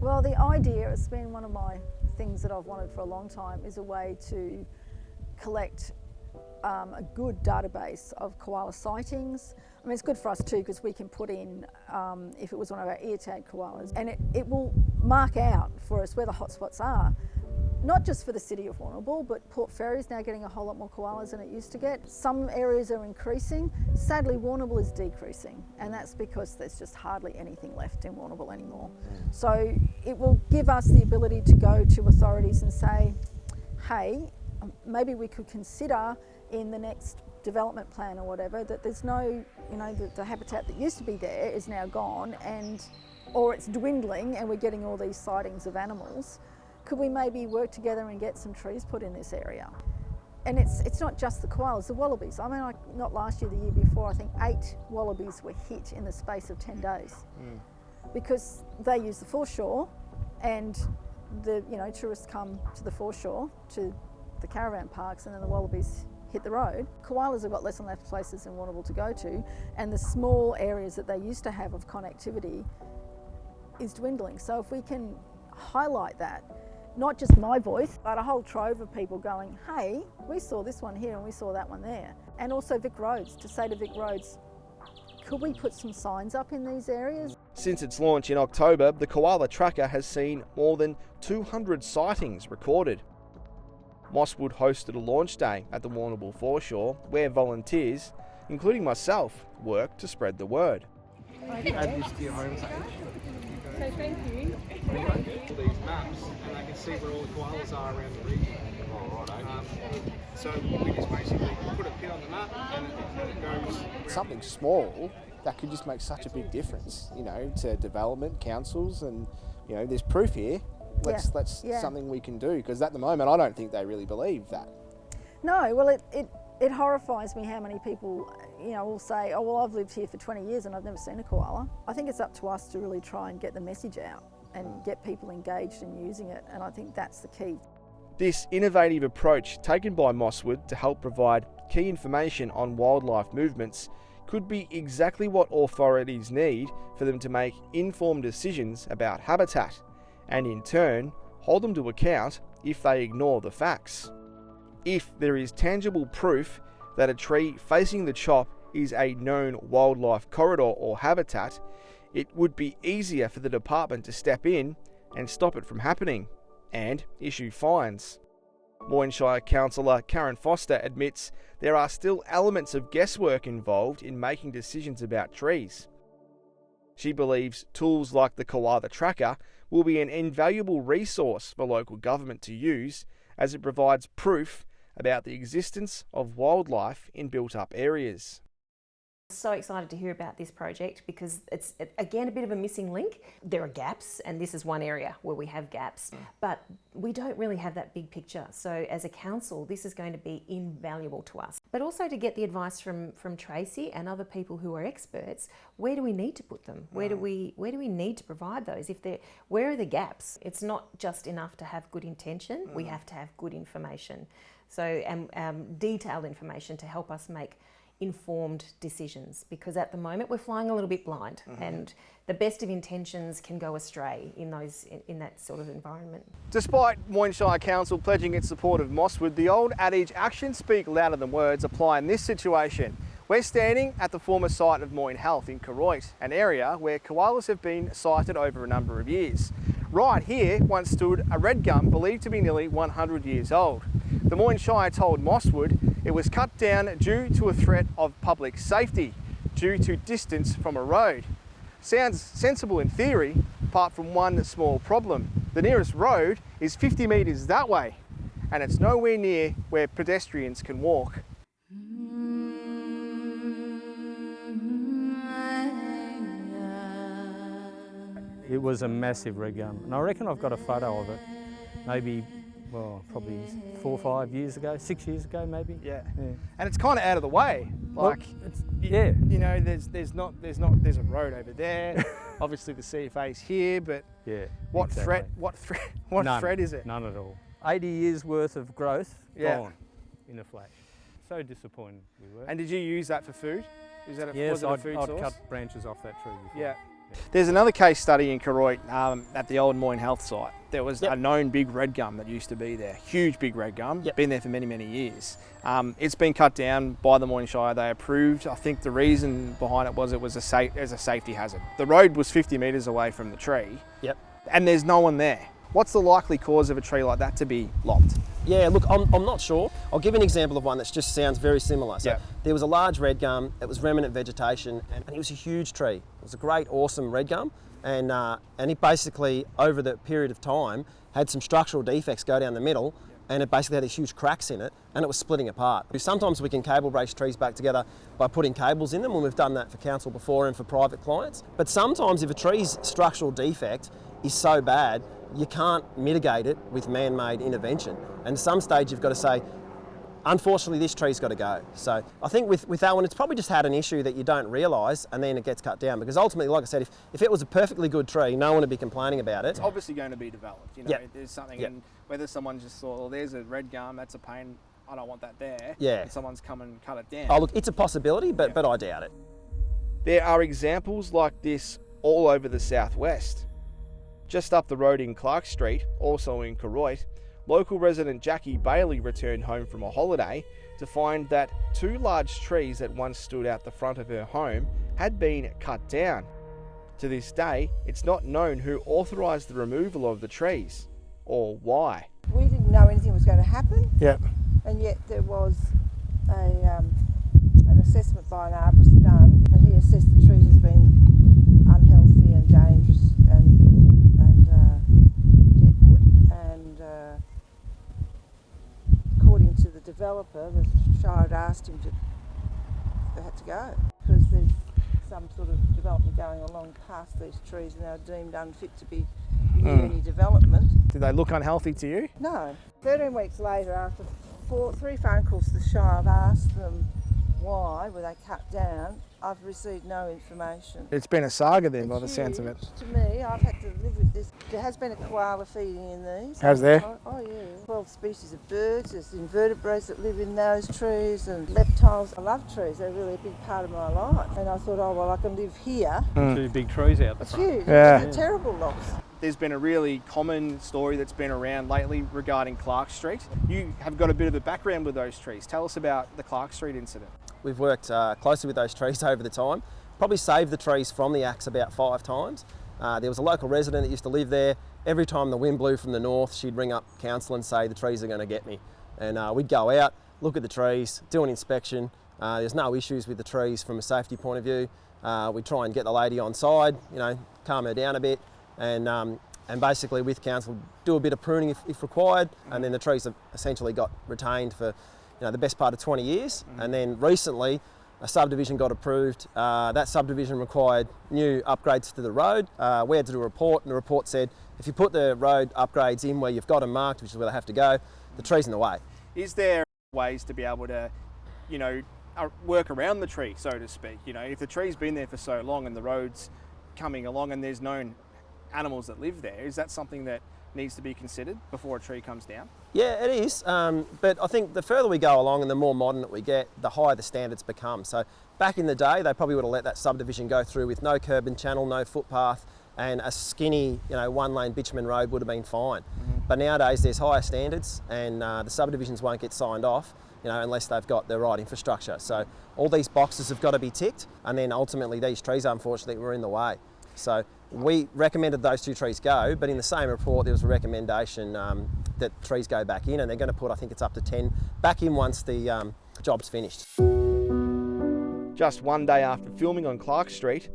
Speaker 1: Well, the idea has been one of my things that I've wanted for a long time, is a way to collect a good database of koala sightings. I mean, it's good for us too, because we can put in, if it was one of our ear-tagged koalas, and it will mark out for us where the hotspots are. Not just for the city of Warrnambool, but Port Fairy is now getting a whole lot more koalas than it used to get. Some areas are increasing. Sadly, Warrnambool is decreasing, and that's because there's just hardly anything left in Warrnambool anymore. So it will give us the ability to go to authorities and say, hey, maybe we could consider in the next development plan or whatever that there's no, the habitat that used to be there is now gone, or it's dwindling and we're getting all these sightings of animals. Could we maybe work together and get some trees put in this area? And it's not just the koalas, the wallabies. I mean, not last year, the year before, I think 8 wallabies were hit in the space of 10 days. Because they use the foreshore, and tourists come to the foreshore, to the caravan parks, and then the wallabies hit the road. Koalas have got less and less places in Warrnambool to go to, and the small areas that they used to have of connectivity is dwindling. So if we can highlight that, not just my voice, but a whole trove of people going, hey, we saw this one here and we saw that one there. And also Vic Roads, to say to Vic Roads, could we put some signs up in these areas?
Speaker 2: Since its launch in October, the Koala Tracker has seen more than 200 sightings recorded. Mosswood hosted a launch day at the Warrnambool foreshore, where volunteers, including myself, worked to spread the word.
Speaker 17: Add this to your home page.
Speaker 18: So thank you.
Speaker 17: All these maps, and they can see where all the koalas are around the region. So we just basically put a pin on the map, and it goes. Something small that could just make such a big difference, you know, to development councils, and you know, there's proof here. Let's something we can do, because at the moment I don't think they really believe that.
Speaker 1: No, well, it horrifies me how many people, you know, will say, oh, well, I've lived here for 20 years and I've never seen a koala. I think it's up to us to really try and get the message out and get people engaged in using it, and I think that's the key.
Speaker 2: This innovative approach taken by Mosswood to help provide key information on wildlife movements could be exactly what authorities need for them to make informed decisions about habitat, and in turn hold them to account if they ignore the facts. If there is tangible proof that a tree facing the chop is a known wildlife corridor or habitat, it would be easier for the department to step in and stop it from happening and issue fines. Moyne Councillor Karen Foster admits there are still elements of guesswork involved in making decisions about trees. She believes tools like the Koala Tracker will be an invaluable resource for local government to use, as it provides proof about the existence of wildlife in built-up areas.
Speaker 8: So excited to hear about this project because it's, again, a bit of a missing link. There are gaps, and this is one area where we have gaps, but we don't really have that big picture. So as a council, this is going to be invaluable to us. But also to get the advice from Tracy and other people who are experts, where do we need to put them? Where do we need to provide those? Where are the gaps? It's not just enough to have good intention, we have to have good information. So, and detailed information to help us make informed decisions, because at the moment we're flying a little bit blind, and the best of intentions can go astray in that sort of environment.
Speaker 2: Despite Moyne Council pledging its support of Mosswood, the old adage actions speak louder than words apply in this situation. We're standing at the former site of Moyne Health in Koroit, an area where koalas have been sighted over a number of years. Right here once stood a red gum believed to be nearly 100 years old. The Moyne Shire told Mosswood it was cut down due to a threat of public safety, due to distance from a road. Sounds sensible in theory, apart from one small problem. The nearest road is 50 metres that way, and it's nowhere near where pedestrians can walk.
Speaker 7: It was a massive red gum, and I reckon I've got a photo of it, maybe, well, probably 4 or 5 years ago, 6 years ago maybe.
Speaker 2: Yeah. And it's kind of out of the way. Like,
Speaker 7: well,
Speaker 2: you know, there's a road over there. Obviously the CFA's here, but what threat is it?
Speaker 7: None at all. 80 years worth of growth gone in a flash. So disappointed we were.
Speaker 2: And did you use that for food? Was it a food source?
Speaker 7: I'd cut branches off that tree before.
Speaker 2: Yeah. There's another case study in Koroit at the old Moyne Health site. There was a known big red gum that used to be there, huge big red gum, been there for many, many years. It's been cut down by the Moyne Shire. They approved. I think the reason behind it was a safety hazard. The road was 50 metres away from the tree, and there's no one there. What's the likely cause of a tree like that to be lopped?
Speaker 3: Yeah, look, I'm not sure. I'll give an example of one that just sounds very similar. So there was a large red gum, it was remnant vegetation, and it was a huge tree. It was a great, awesome red gum, and it basically, over the period of time, had some structural defects go down the middle, and it basically had these huge cracks in it, and it was splitting apart. Sometimes we can cable brace trees back together by putting cables in them, and we've done that for council before and for private clients. But sometimes if a tree's structural defect is so bad, you can't mitigate it with man-made intervention. And at some stage you've got to say, unfortunately this tree's got to go. So I think with that one, it's probably just had an issue that you don't realise, and then it gets cut down. Because ultimately, like I said, if it was a perfectly good tree, no one would be complaining about it.
Speaker 2: It's obviously going to be developed. You know, there's something, and whether someone just thought, well, there's a red gum, that's a pain, I don't want that there. And someone's come and cut it down.
Speaker 3: Oh look, it's a possibility, but I doubt it.
Speaker 2: There are examples like this all over the southwest. Just up the road in Clark Street, also in Koroit, local resident Jackie Bailey returned home from a holiday to find that 2 large trees that once stood out the front of her home had been cut down. To this day, it's not known who authorised the removal of the trees or why.
Speaker 19: We didn't know anything was going to happen.
Speaker 2: Yep.
Speaker 19: And yet there was an assessment by an arborist done, and he assessed the trees as being unhealthy and dangerous and koala, the Shire had asked him they had to go because there's some sort of development going along past these trees and they're deemed unfit to be near any development.
Speaker 17: Did they look unhealthy to you?
Speaker 19: No. 13 weeks later, after three phone calls to the Shire, I've asked them why were they cut down. I've received no information.
Speaker 17: It's been a saga then, by the sounds of it.
Speaker 19: To me, I've had to live with this. There has been a koala feeding in these.
Speaker 17: Has there?
Speaker 19: Oh yeah. 12 species of birds. There's invertebrates that live in those trees and reptiles. I love trees. They're really a big part of my life. And I thought, oh well, I can live here.
Speaker 7: Two big trees out the
Speaker 19: It's
Speaker 7: front.
Speaker 19: huge.
Speaker 17: Yeah.
Speaker 19: It's a terrible loss.
Speaker 17: There's been a really common story that's been around lately regarding Clark Street. You have got a bit of a background with those trees. Tell us about the Clark Street incident.
Speaker 3: We've worked closely with those trees over the time. Probably saved the trees from the axe about 5 times. There was a local resident that used to live there. Every time the wind blew from the north, she'd ring up council and say, the trees are going to get me. And we'd go out, look at the trees, do an inspection. There's no issues with the trees from a safety point of view. We'd try and get the lady on side, you know, calm her down a bit. And basically with council, do a bit of pruning if required. And then the trees have essentially got retained for the best part of 20 years. And then recently, a subdivision got approved. That subdivision required new upgrades to the road. We had to do a report, and the report said, if you put the road upgrades in where you've got them marked, which is where they have to go, the tree's in the way.
Speaker 17: Is there ways to be able to, work around the tree, so to speak? If the tree's been there for so long and the road's coming along and there's known animals that live there, is that something that needs to be considered before a tree comes down?
Speaker 3: Yeah, it is, but I think the further we go along and the more modern that we get, the higher the standards become. So back in the day, they probably would have let that subdivision go through with no curb and channel, no footpath, and a skinny, one-lane bitumen road would have been fine. But nowadays there's higher standards, and the subdivisions won't get signed off, unless they've got the right infrastructure. So all these boxes have got to be ticked, and then ultimately these trees, unfortunately, were in the way. So we recommended those 2 trees go, but in the same report there was a recommendation that trees go back in, and they're going to put, I think it's up to 10, back in once the job's finished.
Speaker 17: Just one day after filming on Clark Street,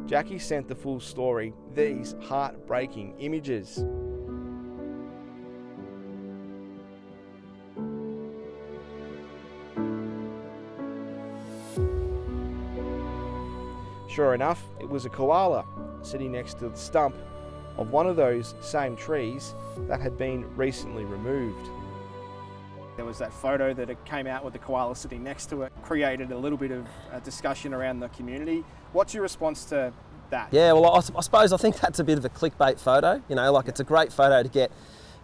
Speaker 17: Jackie sent the full story, these heartbreaking images. Sure enough, it was a koala sitting next to the stump of one of those same trees that had been recently removed. There was that photo that came out with the koala sitting next to it, created a little bit of a discussion around the community. What's your response to that?
Speaker 3: Yeah, well, I think that's a bit of a clickbait photo. It's a great photo to get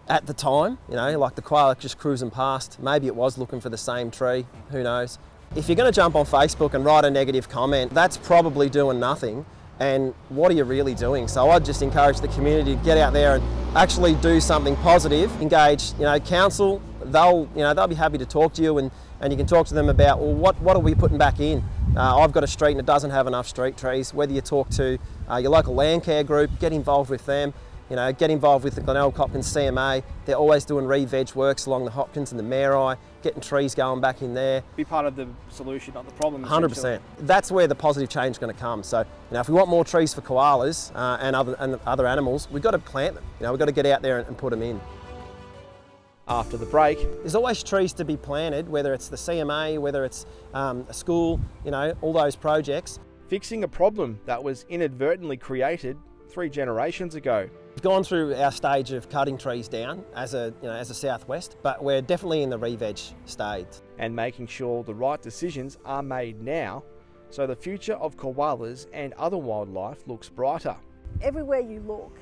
Speaker 3: at the time, like the koala just cruising past. Maybe it was looking for the same tree, who knows. If you're going to jump on Facebook and write a negative comment, that's probably doing nothing. And what are you really doing? So I'd just encourage the community to get out there and actually do something positive. Engage, council. They'll be happy to talk to you, and you can talk to them about, well, what are we putting back in? I've got a street and it doesn't have enough street trees. Whether you talk to your local land care group, get involved with them. Get involved with the Glenelg Hopkins CMA. They're always doing re-veg works along the Hopkins and the Marai, getting trees going back in there.
Speaker 17: Be part of the solution, not the problem.
Speaker 3: 100%. That's where the positive change is going to come. So, if we want more trees for koalas and other animals, we've got to plant them. We've got to get out there and put them in.
Speaker 17: After the break,
Speaker 3: there's always trees to be planted, whether it's the CMA, whether it's a school, all those projects.
Speaker 17: Fixing a problem that was inadvertently created 3 generations ago.
Speaker 3: We've gone through our stage of cutting trees down as a southwest, but we're definitely in the re-veg stage.
Speaker 17: And making sure the right decisions are made now, so the future of koalas and other wildlife looks brighter.
Speaker 1: Everywhere you look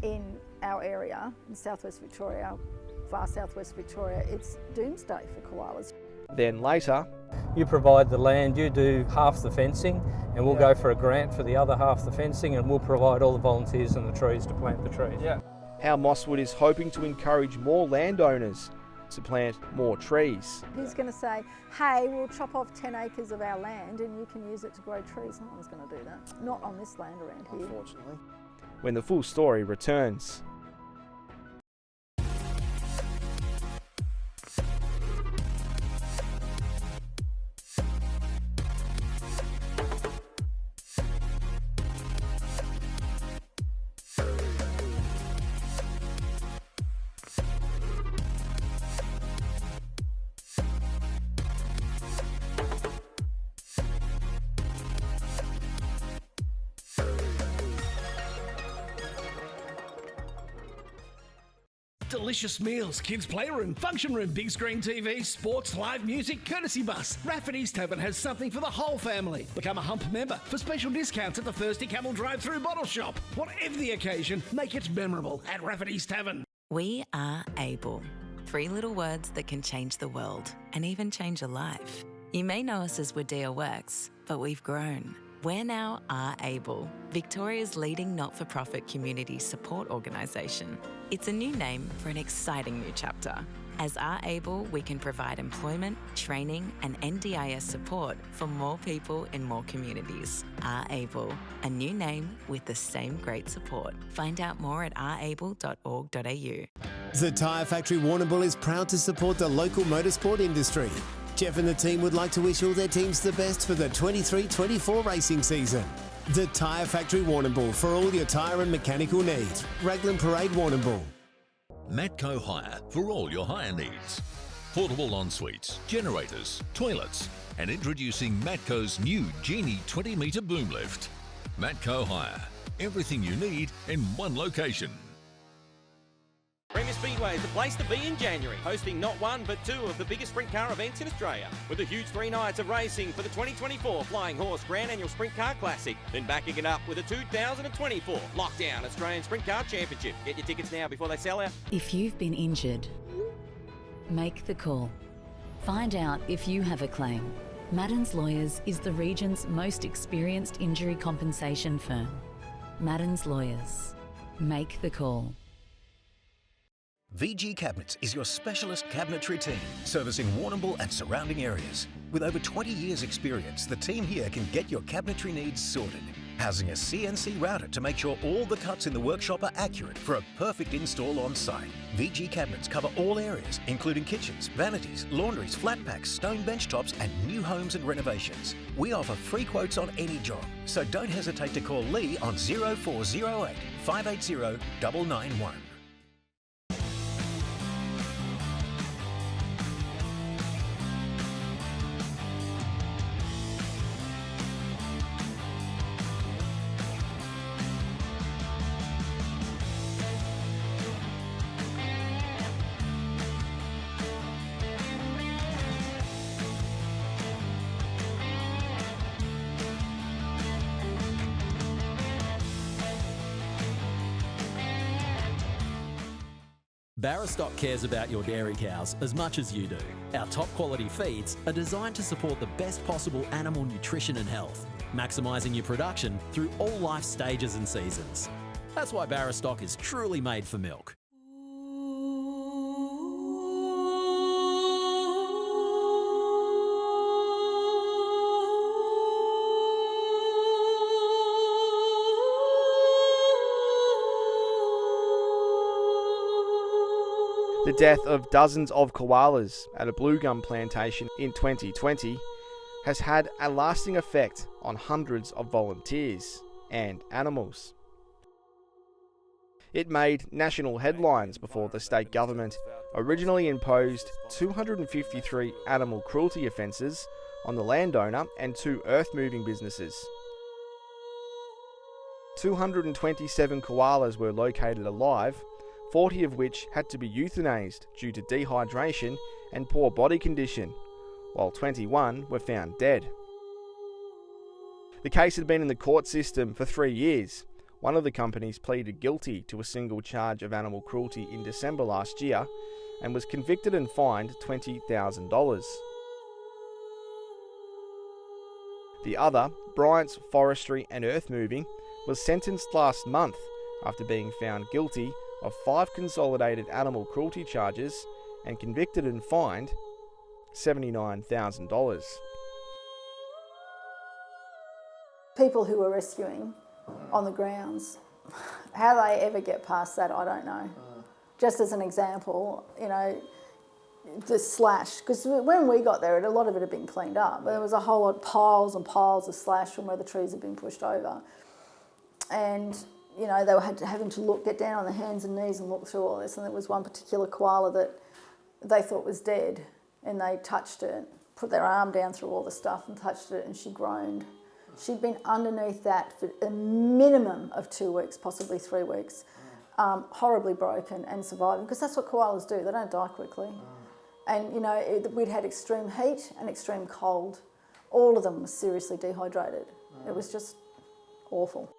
Speaker 1: in our area, in southwest Victoria, far southwest Victoria, it's doomsday for koalas.
Speaker 17: Then later,
Speaker 7: you provide the land, you do half the fencing, and we'll go for a grant for the other half the fencing, and we'll provide all the volunteers and the trees to plant the trees.
Speaker 17: Yeah. How Mosswood is hoping to encourage more landowners to plant more trees.
Speaker 1: Who's going to say, hey, we'll chop off 10 acres of our land and you can use it to grow trees? No one's going to do that. Not on this land around here.
Speaker 17: Unfortunately. When the full story returns.
Speaker 18: delicious meals, kids' playroom, function room, big screen TV, sports, live music, courtesy bus. Rafford East Tavern has something for the whole family. Become a Hump member for special discounts at the Thirsty Camel drive-through bottle shop. Whatever the occasion, make it memorable at Rafford East Tavern.
Speaker 20: We are able. 3 little words that can change the world and even change a life. You may know us as Wadea Works, but we've grown. We're now Are Able, Victoria's leading not-for-profit community support organisation. It's a new name for an exciting new chapter. As Are Able, we can provide employment, training and NDIS support for more people in more communities. Are Able, a new name with the same great support. Find out more at areable.org.au.
Speaker 21: The Tyre Factory Warrnambool is proud to support the local motorsport industry. Jeff and the team would like to wish all their teams the best for the 23-24 racing season. The Tyre Factory Warrnambool for all your tyre and mechanical needs. Raglan Parade Warrnambool.
Speaker 11: Matco Hire for all your hire needs. Portable ensuites, generators, toilets, and introducing Matco's new Genie 20-metre boom lift. Matco Hire, everything you need in one location.
Speaker 22: Premier Speedway is the place to be in January, hosting not one but 2 of the biggest sprint car events in Australia, with a huge 3 nights of racing for the 2024 Flying Horse Grand Annual Sprint Car Classic, then backing it up with the 2024 Lockdown Australian Sprint Car Championship. Get your tickets now before they sell out.
Speaker 23: If you've been injured, make the call. Find out if you have a claim. Madden's Lawyers is the region's most experienced injury compensation firm. Madden's Lawyers. Make the call.
Speaker 14: VG Cabinets is your specialist cabinetry team, servicing Warrnambool and surrounding areas. With over 20 years' experience, the team here can get your cabinetry needs sorted. Housing a CNC router to make sure all the cuts in the workshop are accurate for a perfect install on site. VG Cabinets cover all areas, including kitchens, vanities, laundries, flat packs, stone bench tops, and new homes and renovations. We offer free quotes on any job, so don't hesitate to call Lee on 0408 580 991.
Speaker 13: Barrastock cares about your dairy cows as much as you do. Our top quality feeds are designed to support the best possible animal nutrition and health, maximising your production through all life stages and seasons. That's why Barrastock is truly made for milk.
Speaker 2: The death of dozens of koalas at a blue gum plantation in 2020 has had a lasting effect on hundreds of volunteers and animals. It made national headlines before the state government originally imposed 253 animal cruelty offences on the landowner and 2 earth-moving businesses. 227 koalas were located alive, 40 of which had to be euthanized due to dehydration and poor body condition, while 21 were found dead. The case had been in the court system for 3 years. One of the companies pleaded guilty to a single charge of animal cruelty in December last year and was convicted and fined $20,000. The other, Bryant's Forestry and Earth Moving, was sentenced last month after being found guilty of 5 consolidated animal cruelty charges and convicted and fined $79,000.
Speaker 1: People who are rescuing on the grounds, how they ever get past that, I don't know. Just as an example, you know, the slash, because when we got there, a lot of it had been cleaned up, but there was a whole lot of piles and piles of slash from where the trees had been pushed over. And you know, they were having to get down on their hands and knees and look through all this. And there was one particular koala that they thought was dead, and they touched it, put their arm down through all the stuff and touched it, and she groaned. She'd been underneath that for a minimum of 2 weeks, possibly 3 weeks. horribly broken and surviving, because that's what koalas do, they don't die quickly. And you know, we'd had extreme heat and extreme cold. All of them were seriously dehydrated. It was just awful.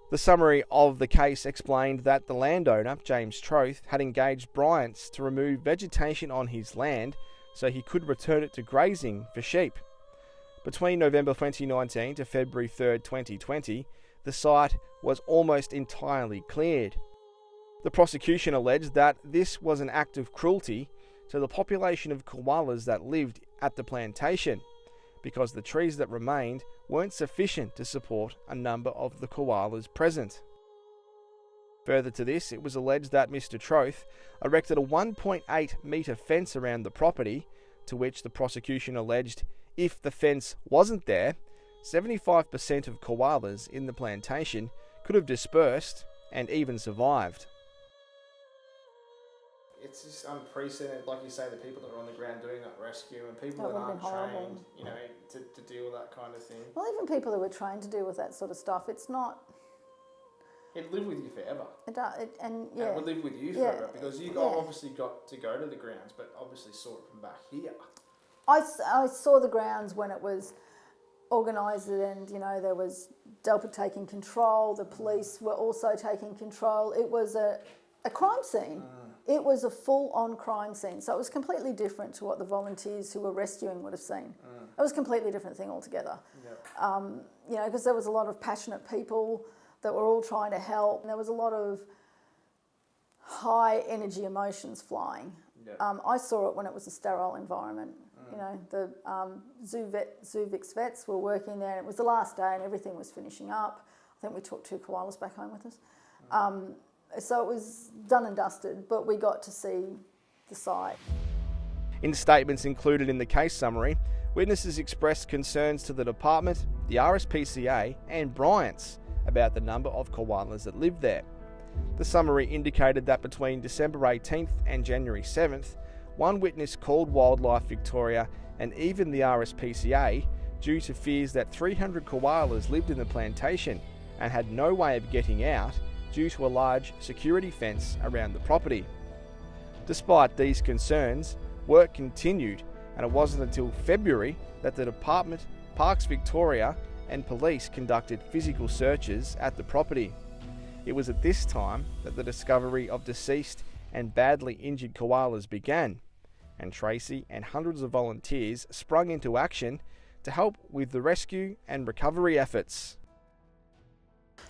Speaker 2: The summary of the case explained that the landowner, James Troth, had engaged Bryant's to remove vegetation on his land so he could return it to grazing for sheep. Between November 2019 to February 3rd, 2020, the site was almost entirely cleared. The prosecution alleged that this was an act of cruelty to the population of koalas that lived at the plantation, because the trees that remained weren't sufficient to support a number of the koalas present. Further to this, it was alleged that Mr. Troth erected a 1.8 metre fence around the property, to which the prosecution alleged if the fence wasn't there, 75% of koalas in the plantation could have dispersed and even survived. It's just unprecedented, like you say, the people that are on the ground doing that rescue and people that aren't trained, you know, to deal with that kind of thing.
Speaker 1: Well, even people who were trained to deal with that sort of stuff, it's not...
Speaker 2: It'd live with you forever.
Speaker 1: And
Speaker 2: it would live with you forever, because you obviously got to go to the grounds, but obviously saw it from back here.
Speaker 1: I saw the grounds when it was organised, and you know, there was DELPA taking control, the police were also taking control. It was a crime scene. It was a full-on crime scene, so it was completely different to what the volunteers who were rescuing would have seen. It was a completely different thing altogether. You know, because there was a lot of passionate people that were all trying to help, and there was a lot of high energy emotions flying. I saw it when it was a sterile environment. You know, the Zuvix vets were working there, and it was the last day and everything was finishing up. I think we took 2 koalas back home with us. So it was done and dusted, but we got to see the site.
Speaker 2: In statements included in the case summary, witnesses expressed concerns to the department, the RSPCA and Bryant's about the number of koalas that lived there. The summary indicated that between December 18th and January 7th, one witness called Wildlife Victoria and even the RSPCA due to fears that 300 koalas lived in the plantation and had no way of getting out due to a large security fence around the property. Despite these concerns, work continued, and it wasn't until February that the department, Parks Victoria and police conducted physical searches at the property. It was at this time that the discovery of deceased and badly injured koalas began, and Tracy and hundreds of volunteers sprung into action to help with the rescue and recovery efforts.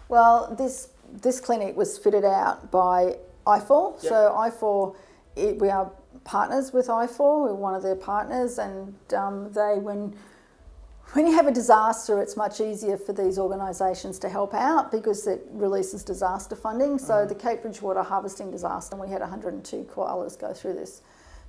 Speaker 1: Well, this clinic was fitted out by I4.
Speaker 2: Yep.
Speaker 1: So I4, we are partners with I4. We're one of their partners, and when you have a disaster, it's much easier for these organisations to help out because it releases disaster funding. So the Cape Bridgewater harvesting disaster, we had 102 koalas go through this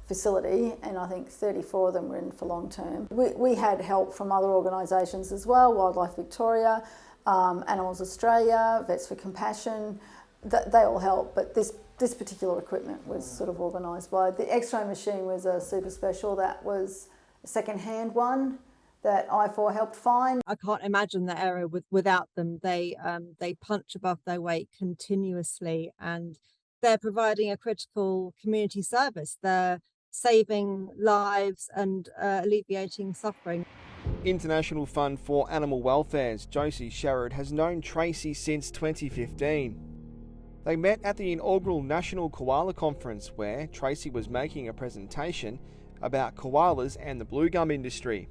Speaker 1: facility, and I think 34 of them were in for long term. We had help from other organisations as well, Wildlife Victoria, Animals Australia, Vets for Compassion, they all help, but this particular equipment was sort of organised by, the X-ray machine was a super special, that was a second-hand one that I4 helped find.
Speaker 5: I can't imagine that area without them. They punch above their weight continuously, and they're providing a critical community service. They're saving lives and alleviating suffering.
Speaker 2: International Fund for Animal Welfare's Josie Sherrod has known Tracy since 2015. They met at the inaugural National Koala Conference, where Tracy was making a presentation about koalas and the blue gum industry.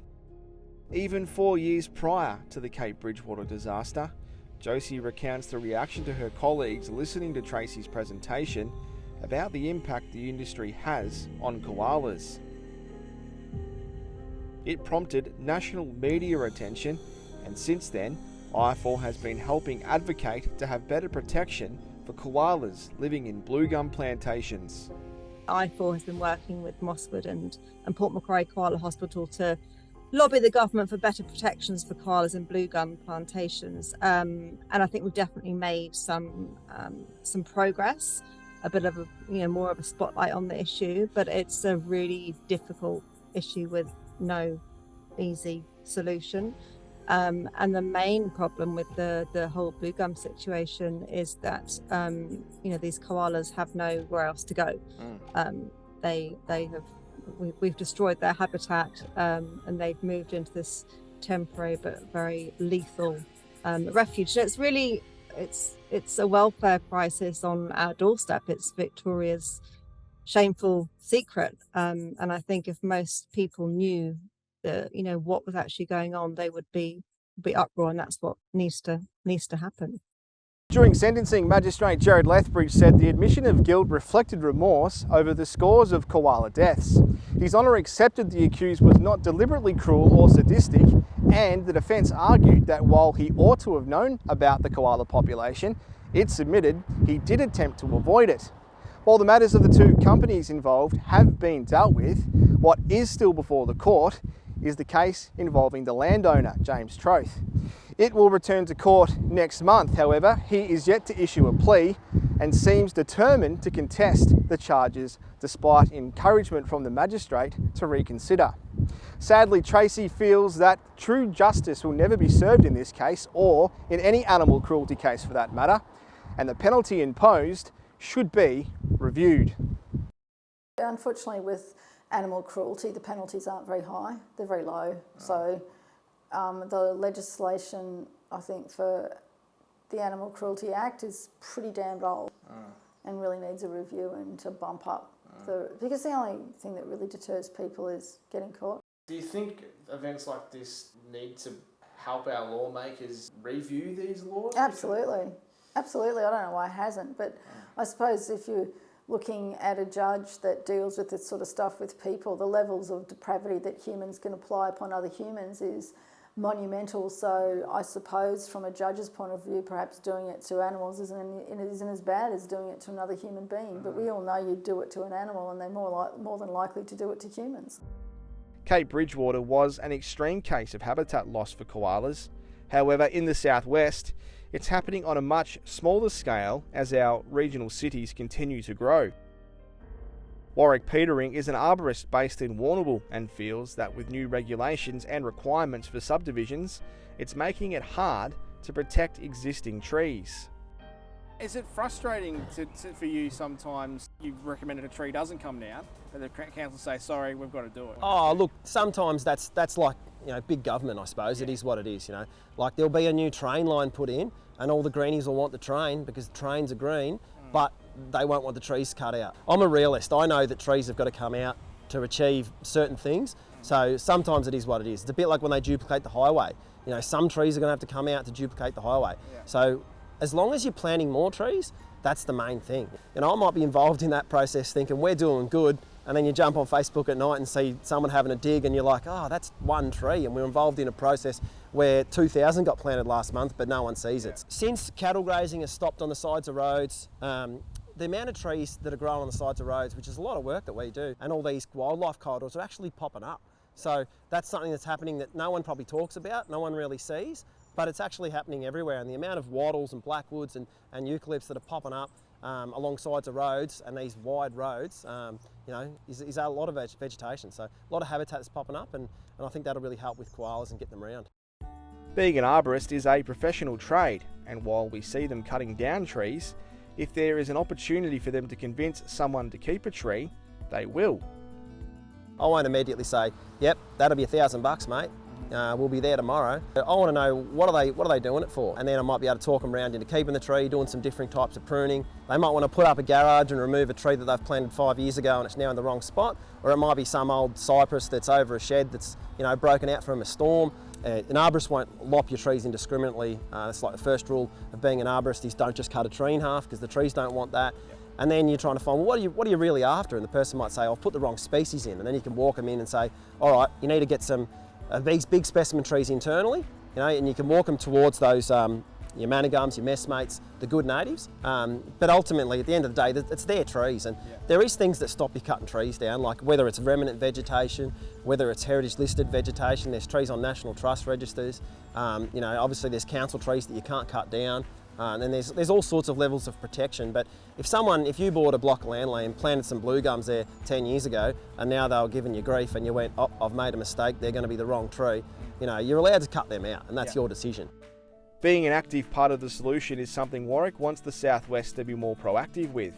Speaker 2: Even 4 years prior to the Cape Bridgewater disaster, Josie recounts the reaction to her colleagues listening to Tracy's presentation about the impact the industry has on koalas. It prompted national media attention, and since then, I4 has been helping advocate to have better protection for koalas living in blue gum plantations.
Speaker 5: I4 has been working with Mosswood and Port Macquarie Koala Hospital to lobby the government for better protections for koalas in blue gum plantations, and I think we've definitely made some progress, a bit of more of a spotlight on the issue, but it's a really difficult issue with no easy solution. And the main problem with the whole blue gum situation is that these koalas have nowhere else to go. We've destroyed their habitat, and they've moved into this temporary but very lethal refuge. So it's a welfare crisis on our doorstep. It's Victoria's shameful secret, and I think if most people knew what was actually going on, they would be uproar, and that's what needs to happen.
Speaker 2: During sentencing, Magistrate Jared Lethbridge said the admission of guilt reflected remorse over the scores of koala deaths. His Honour accepted the accused was not deliberately cruel or sadistic, and the defence argued that while he ought to have known about the koala population, it submitted he did attempt to avoid it. While the matters of the two companies involved have been dealt with, what is still before the court is the case involving the landowner, James Troth. It will return to court next month. However, he is yet to issue a plea and seems determined to contest the charges despite encouragement from the magistrate to reconsider. Sadly, Tracy feels that true justice will never be served in this case, or in any animal cruelty case for that matter, and the penalty imposed should be reviewed.
Speaker 1: Unfortunately, with animal cruelty, the penalties aren't very high, they're very low. So the legislation, I think, for the Animal Cruelty Act is pretty damned old and really needs a review and to bump up because the only thing that really deters people is getting caught.
Speaker 2: Do you think events like this need to help our lawmakers review these laws?
Speaker 1: Absolutely. Absolutely. I don't know why it hasn't, but I suppose if you're looking at a judge that deals with this sort of stuff with people, the levels of depravity that humans can apply upon other humans is monumental. So I suppose from a judge's point of view, perhaps doing it to animals isn't as bad as doing it to another human being. But we all know you do it to an animal and they're more than likely to do it to humans.
Speaker 2: Cape Bridgewater was an extreme case of habitat loss for koalas. However, in the southwest, it's happening on a much smaller scale as our regional cities continue to grow. Warwick Petering is an arborist based in Warrnambool and feels that with new regulations and requirements for subdivisions, it's making it hard to protect existing trees.
Speaker 17: Is it frustrating for you sometimes you've recommended a tree doesn't come down, but the council say, sorry, we've got to do it?
Speaker 3: Oh, look, sometimes that's like, big government, I suppose. It is what it is, Like there'll be a new train line put in and all the greenies will want the train because the trains are green, but they won't want the trees cut out. I'm a realist. I know that trees have got to come out to achieve certain things. So sometimes it is what it is. It's a bit like when they duplicate the highway. Some trees are going to have to come out to duplicate the highway. Yeah. So as long as you're planting more trees, that's the main thing. I might be involved in that process thinking we're doing good, and then you jump on Facebook at night and see someone having a dig and you're like, oh, that's one tree, and we're involved in a process where 2,000 got planted last month but no one sees it. Since cattle grazing has stopped on the sides of roads, the amount of trees that are grown on the sides of roads, which is a lot of work that we do, and all these wildlife corridors are actually popping up. So that's something that's happening that no one probably talks about, no one really sees, but it's actually happening everywhere. And the amount of wattles and blackwoods and eucalypts that are popping up along sides of roads and these wide roads, is a lot of vegetation. So a lot of habitat is popping up, and I think that'll really help with koalas and get them around.
Speaker 2: Being an arborist is a professional trade, and while we see them cutting down trees, if there is an opportunity for them to convince someone to keep a tree, they will.
Speaker 3: I won't immediately say, yep, that'll be $1,000, mate. We'll be there tomorrow. I want to know what are they doing it for, and then I might be able to talk them around into keeping the tree, doing some different types of pruning. They might want to put up a garage and remove a tree that they've planted 5 years ago and it's now in the wrong spot, or it might be some old cypress that's over a shed that's broken out from a storm. An arborist won't lop your trees indiscriminately. That's like the first rule of being an arborist is don't just cut a tree in half, because the trees don't want that. Yep. And then you're trying to find, well, what are you really after? And the person might say, I've put the wrong species in. And then you can walk them in and say, all right, you need to get some these big specimen trees internally, and you can walk them towards those your manigums, your messmates, the good natives. But ultimately, at the end of the day, it's their trees, and there is things that stop you cutting trees down, like whether it's remnant vegetation, whether it's heritage listed vegetation. There's trees on National Trust registers. Obviously there's council trees that you can't cut down. And then there's all sorts of levels of protection. But if you bought a block of land, planted some blue gums there 10 years ago, and now they were giving you grief and you went, oh, I've made a mistake, they're going to be the wrong tree, you're allowed to cut them out, and that's your decision.
Speaker 2: Being an active part of the solution is something Warwick wants the Southwest to be more proactive with.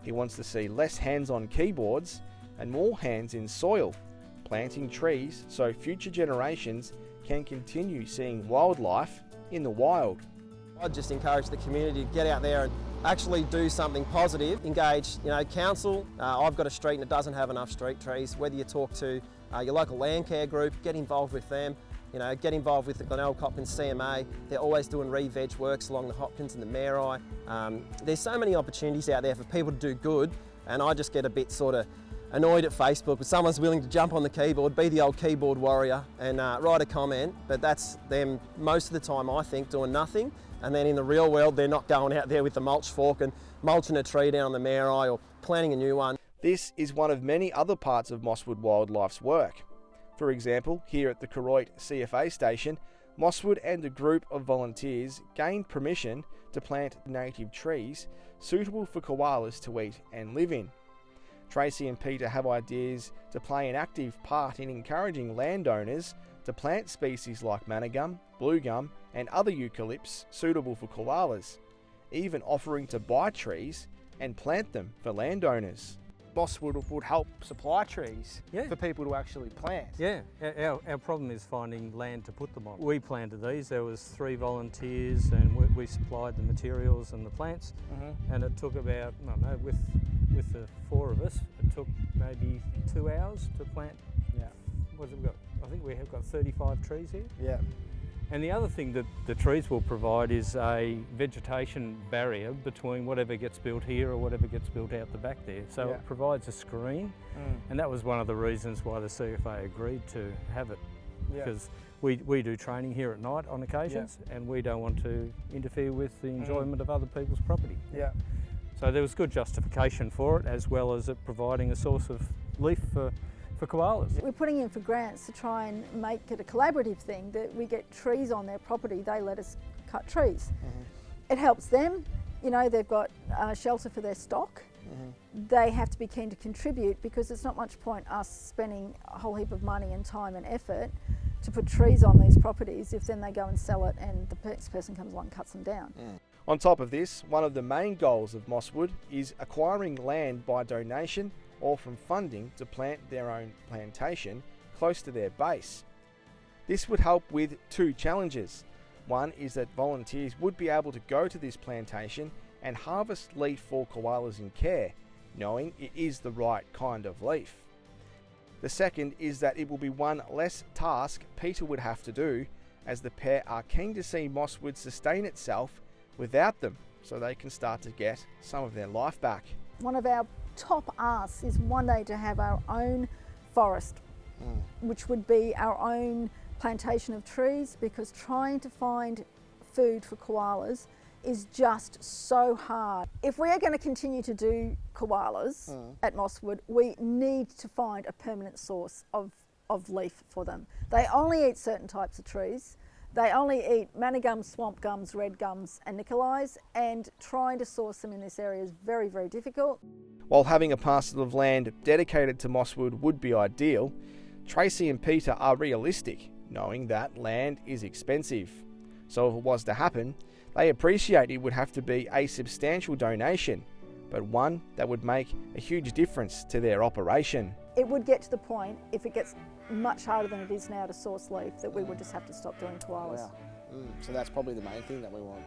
Speaker 2: He wants to see less hands on keyboards and more hands in soil, planting trees so future generations can continue seeing wildlife in the wild.
Speaker 3: I'd just encourage the community to get out there and actually do something positive. Engage, council. I've got a street and it doesn't have enough street trees. Whether you talk to your local land care group, get involved with them. Get involved with the Glenelg Hopkins CMA. They're always doing re-veg works along the Hopkins and the Marai. There's so many opportunities out there for people to do good, and I just get a bit sort of annoyed at Facebook when someone's willing to jump on the keyboard, be the old keyboard warrior and write a comment, but that's them most of the time, I think, doing nothing. And then in the real world, they're not going out there with the mulch fork and mulching a tree down the Marai or planting a new one.
Speaker 2: This is one of many other parts of Mosswood Wildlife's work. For example, here at the Koroit CFA station, Mosswood and a group of volunteers gained permission to plant native trees suitable for koalas to eat and live in. Tracy and Peter have ideas to play an active part in encouraging landowners to plant species like manigum, blue gum and other eucalypts suitable for koalas, even offering to buy trees and plant them for landowners.
Speaker 17: Mosswood would help supply trees for people to actually plant.
Speaker 7: Yeah, our problem is finding land to put them on. We planted these, there was 3 volunteers and we supplied the materials and the plants, and it took about, I don't know, with the 4 of us, it took maybe 2 hours to plant.
Speaker 17: Yeah.
Speaker 7: What have we got? I think we have got 35 trees here.
Speaker 17: Yeah.
Speaker 7: And the other thing that the trees will provide is a vegetation barrier between whatever gets built here or whatever gets built out the back there. So it provides a screen, and that was one of the reasons why the CFA agreed to have it, because we do training here at night on occasions, and we don't want to interfere with the enjoyment of other people's property.
Speaker 17: Yeah.
Speaker 7: So there was good justification for it, as well as it providing a source of leaf for koalas.
Speaker 1: We're putting in for grants to try and make it a collaborative thing, that we get trees on their property, they let us cut trees. It helps them, they've got shelter for their stock. They have to be keen to contribute, because it's not much point us spending a whole heap of money and time and effort to put trees on these properties if then they go and sell it and the next person comes along and cuts them down.
Speaker 2: On top of this, one of the main goals of Mosswood is acquiring land by donation or from funding to plant their own plantation close to their base. This would help with 2 challenges. One is that volunteers would be able to go to this plantation and harvest leaf for koalas in care, knowing it is the right kind of leaf. The second is that it will be one less task Peter would have to do, as the pair are keen to see Mosswood sustain itself without them, so they can start to get some of their life back.
Speaker 1: One of our top asks is one day to have our own forest, which would be our own plantation of trees, because trying to find food for koalas is just so hard. If we are going to continue to do koalas at Mosswood, we need to find a permanent source of leaf for them. They only eat certain types of trees. They only eat manigums, swamp gums, red gums and nicolais, and trying to source them in this area is very, very difficult.
Speaker 2: While having a parcel of land dedicated to Mosswood would be ideal, Tracy and Peter are realistic, knowing that land is expensive. So if it was to happen, they appreciate it would have to be a substantial donation, but one that would make a huge difference to their operation.
Speaker 1: It would get to the point, if it gets much harder than it is now to source leaf, that we would just have to stop doing koalas.
Speaker 17: Wow. So that's probably the main thing that we want.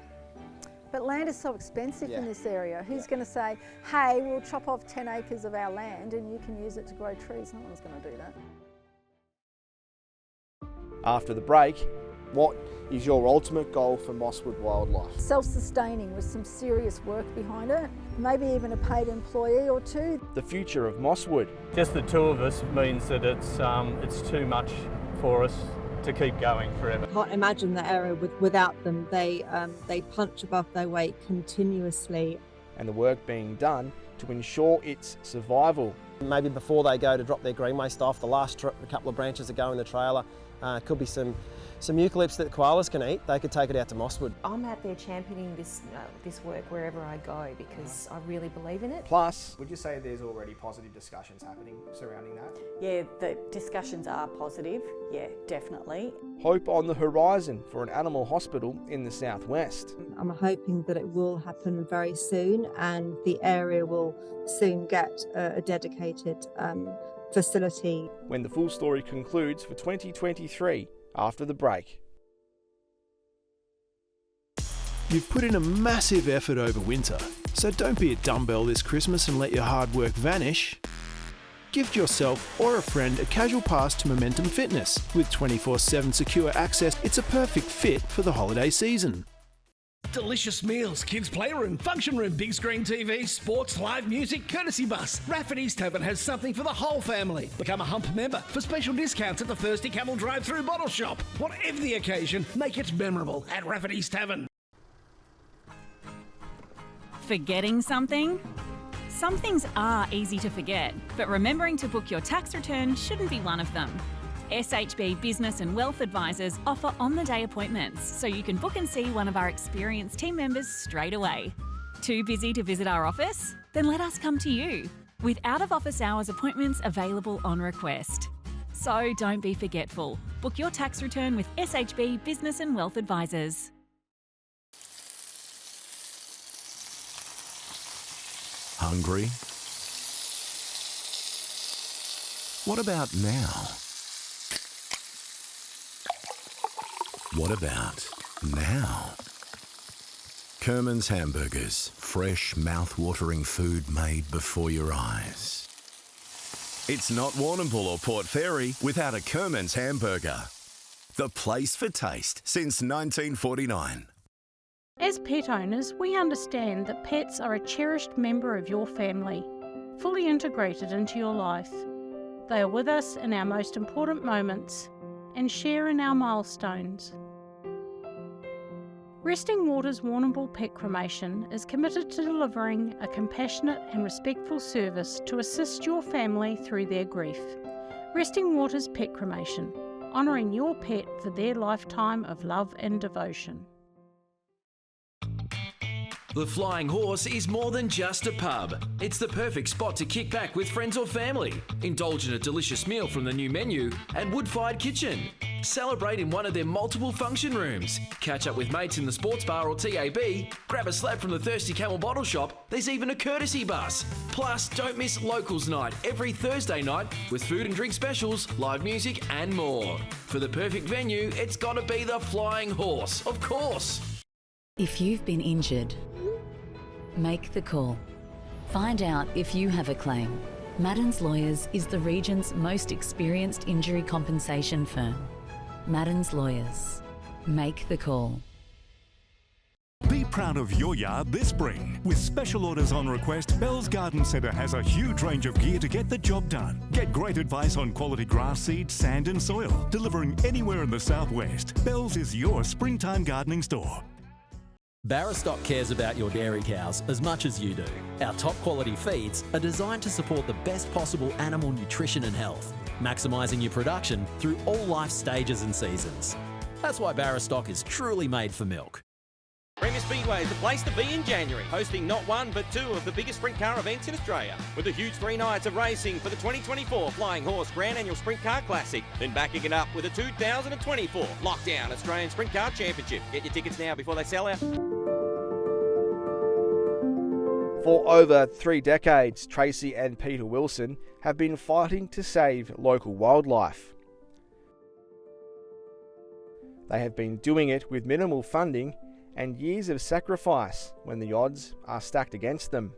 Speaker 1: But land is so expensive in this area. Who's going to say, hey, we'll chop off 10 acres of our land and you can use it to grow trees? No one's going to do that.
Speaker 2: After the break, what is your ultimate goal for Mosswood Wildlife?
Speaker 1: Self-sustaining with some serious work behind it, maybe even a paid employee or 2.
Speaker 2: The future of Mosswood.
Speaker 7: Just the 2 of us means that it's too much for us to keep going forever.
Speaker 5: Can't imagine the area without them. They punch above their weight continuously.
Speaker 2: And the work being done to ensure its survival.
Speaker 3: Maybe before they go to drop their green waste off, the last couple of branches that go in the trailer, Could be some eucalypts that koalas can eat. They could take it out to Mosswood.
Speaker 8: I'm out there championing this work wherever I go because I really believe in it.
Speaker 4: Plus, would you say there's already positive discussions happening surrounding that?
Speaker 6: Yeah, the discussions are positive. Yeah, definitely.
Speaker 2: Hope on the horizon for an animal hospital in the southwest.
Speaker 5: I'm hoping that it will happen very soon and the area will soon get a dedicated facility.
Speaker 2: When the full story concludes for 2023 after the break.
Speaker 10: You've put in a massive effort over winter, so don't be a dumbbell this Christmas and let your hard work vanish. Gift yourself or a friend a casual pass to Momentum Fitness. With 24/7 secure access, it's a perfect fit for the holiday season.
Speaker 18: Delicious meals, kids' playroom, function room, big screen TV, sports, live music, courtesy bus. Rafferty's Tavern has something for the whole family. Become a Hump member for special discounts at the Thirsty Camel drive-through bottle shop. Whatever the occasion, make it memorable at Rafferty's Tavern.
Speaker 9: Forgetting something? Some things are easy to forget, but remembering to book your tax return shouldn't be one of them. SHB Business and Wealth Advisors offer on-the-day appointments, so you can book and see one of our experienced team members straight away. Too busy to visit our office? Then let us come to you, with out-of-office hours appointments available on request. So don't be forgetful. Book your tax return with SHB Business and Wealth Advisors.
Speaker 11: Hungry? What about now? What about now? Kerman's Hamburgers, fresh, mouth-watering food made before your eyes. It's not Warrnambool or Port Fairy without a Kerman's Hamburger. The place for taste since 1949.
Speaker 12: As pet owners, we understand that pets are a cherished member of your family, fully integrated into your life. They are with us in our most important moments and share in our milestones. Resting Waters Warrnambool Pet Cremation is committed to delivering a compassionate and respectful service to assist your family through their grief. Resting Waters Pet Cremation, honouring your pet for their lifetime of love and devotion.
Speaker 15: The Flying Horse is more than just a pub. It's the perfect spot to kick back with friends or family, indulge in a delicious meal from the new menu and wood-fired kitchen. Celebrate in one of their multiple function rooms. Catch up with mates in the sports bar or TAB. Grab a slab from the Thirsty Camel bottle shop. There's even a courtesy bus. Plus, don't miss Locals Night every Thursday night with food and drink specials, live music and more. For the perfect venue, it's got to be the Flying Horse, of course.
Speaker 23: If you've been injured, make the call. Find out if you have a claim. Madden's Lawyers is the region's most experienced injury compensation firm. Madden's Lawyers. Make the call.
Speaker 24: Be proud of your yard this spring. With special orders on request, Bell's Garden Centre has a huge range of gear to get the job done. Get great advice on quality grass seed, sand and soil. Delivering anywhere in the southwest, Bell's is your springtime gardening store.
Speaker 13: Barrastock cares about your dairy cows as much as you do. Our top quality feeds are designed to support the best possible animal nutrition and health, maximising your production through all life stages and seasons. That's why Barrastock is truly made for milk.
Speaker 22: Premier Speedway is the place to be in January, hosting not one but two of the biggest sprint car events in Australia, with a huge 3 nights of racing for the 2024 Flying Horse Grand Annual Sprint Car Classic, then backing it up with the 2024 Lockdown Australian Sprint Car Championship. Get your tickets now before they sell out.
Speaker 2: For over 3 decades, Tracy and Peter Wilson have been fighting to save local wildlife. They have been doing it with minimal funding and years of sacrifice when the odds are stacked against them.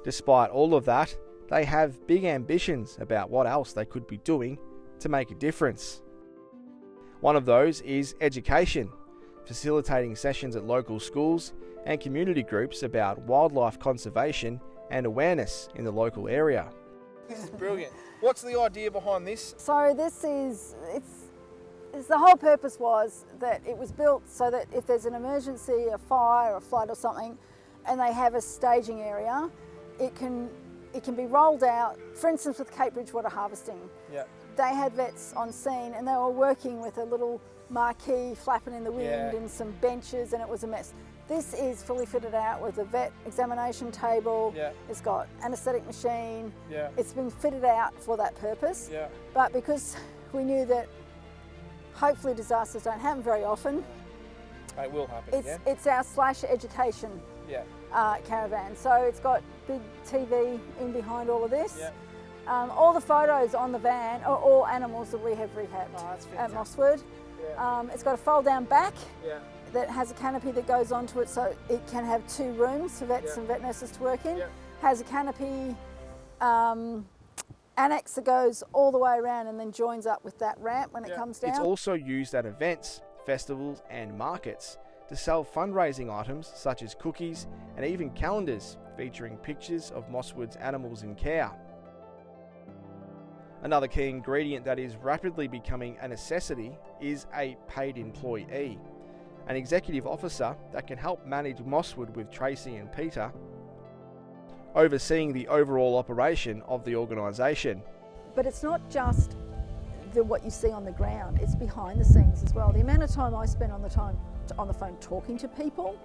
Speaker 2: Despite all of that, they have big ambitions about what else they could be doing to make a difference. One of those is education, facilitating sessions at local schools and community groups about wildlife conservation and awareness in the local area. This is brilliant. What's the idea behind this?
Speaker 1: So this is, the whole purpose was that it was built so that if there's an emergency, a fire, a flood or something, and they have a staging area, it can it can be rolled out. For instance, with Cape Bridgewater harvesting,
Speaker 2: Yeah.
Speaker 1: they had vets on scene and they were working with a little marquee flapping in the wind
Speaker 2: Yeah.
Speaker 1: and some benches, and it was a mess. This is fully fitted out with a vet examination table.
Speaker 2: Yeah.
Speaker 1: It's got anaesthetic machine.
Speaker 2: Yeah.
Speaker 1: It's been fitted out for that purpose.
Speaker 2: Yeah.
Speaker 1: But because we knew that hopefully disasters don't happen very often,
Speaker 2: It will happen,
Speaker 1: it's our / education
Speaker 2: Yeah.
Speaker 1: caravan. So it's got big TV in behind all of this.
Speaker 2: Yeah.
Speaker 1: All the photos on the van are all animals that we have rehabbed at Mosswood. It's got a fold down back that has a canopy that goes onto it, so it can have 2 rooms for vets and vet nurses to work in. Has a canopy annex that goes all the way around and then joins up with that ramp when it comes down.
Speaker 2: It's also used at events, festivals and markets to sell fundraising items such as cookies and even calendars featuring pictures of Mosswood's animals in care. Another key ingredient that is rapidly becoming a necessity is a paid employee, an executive officer that can help manage Mosswood with Tracy and Peter, overseeing the overall operation of the organisation.
Speaker 1: But it's not just what you see on the ground, it's behind the scenes as well. The amount of time I spend on the phone talking to people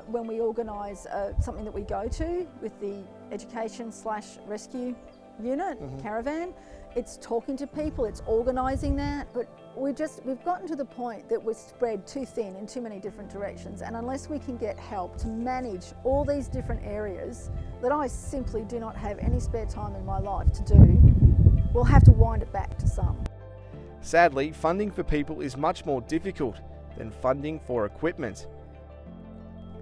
Speaker 1: when we organise something that we go to with the education / rescue unit, caravan, it's talking to people, it's organising that, but we've gotten to the point that we're spread too thin in too many different directions, and unless we can get help to manage all these different areas that I simply do not have any spare time in my life to do, we'll have to wind it back to some.
Speaker 2: Sadly, funding for people is much more difficult than funding for equipment.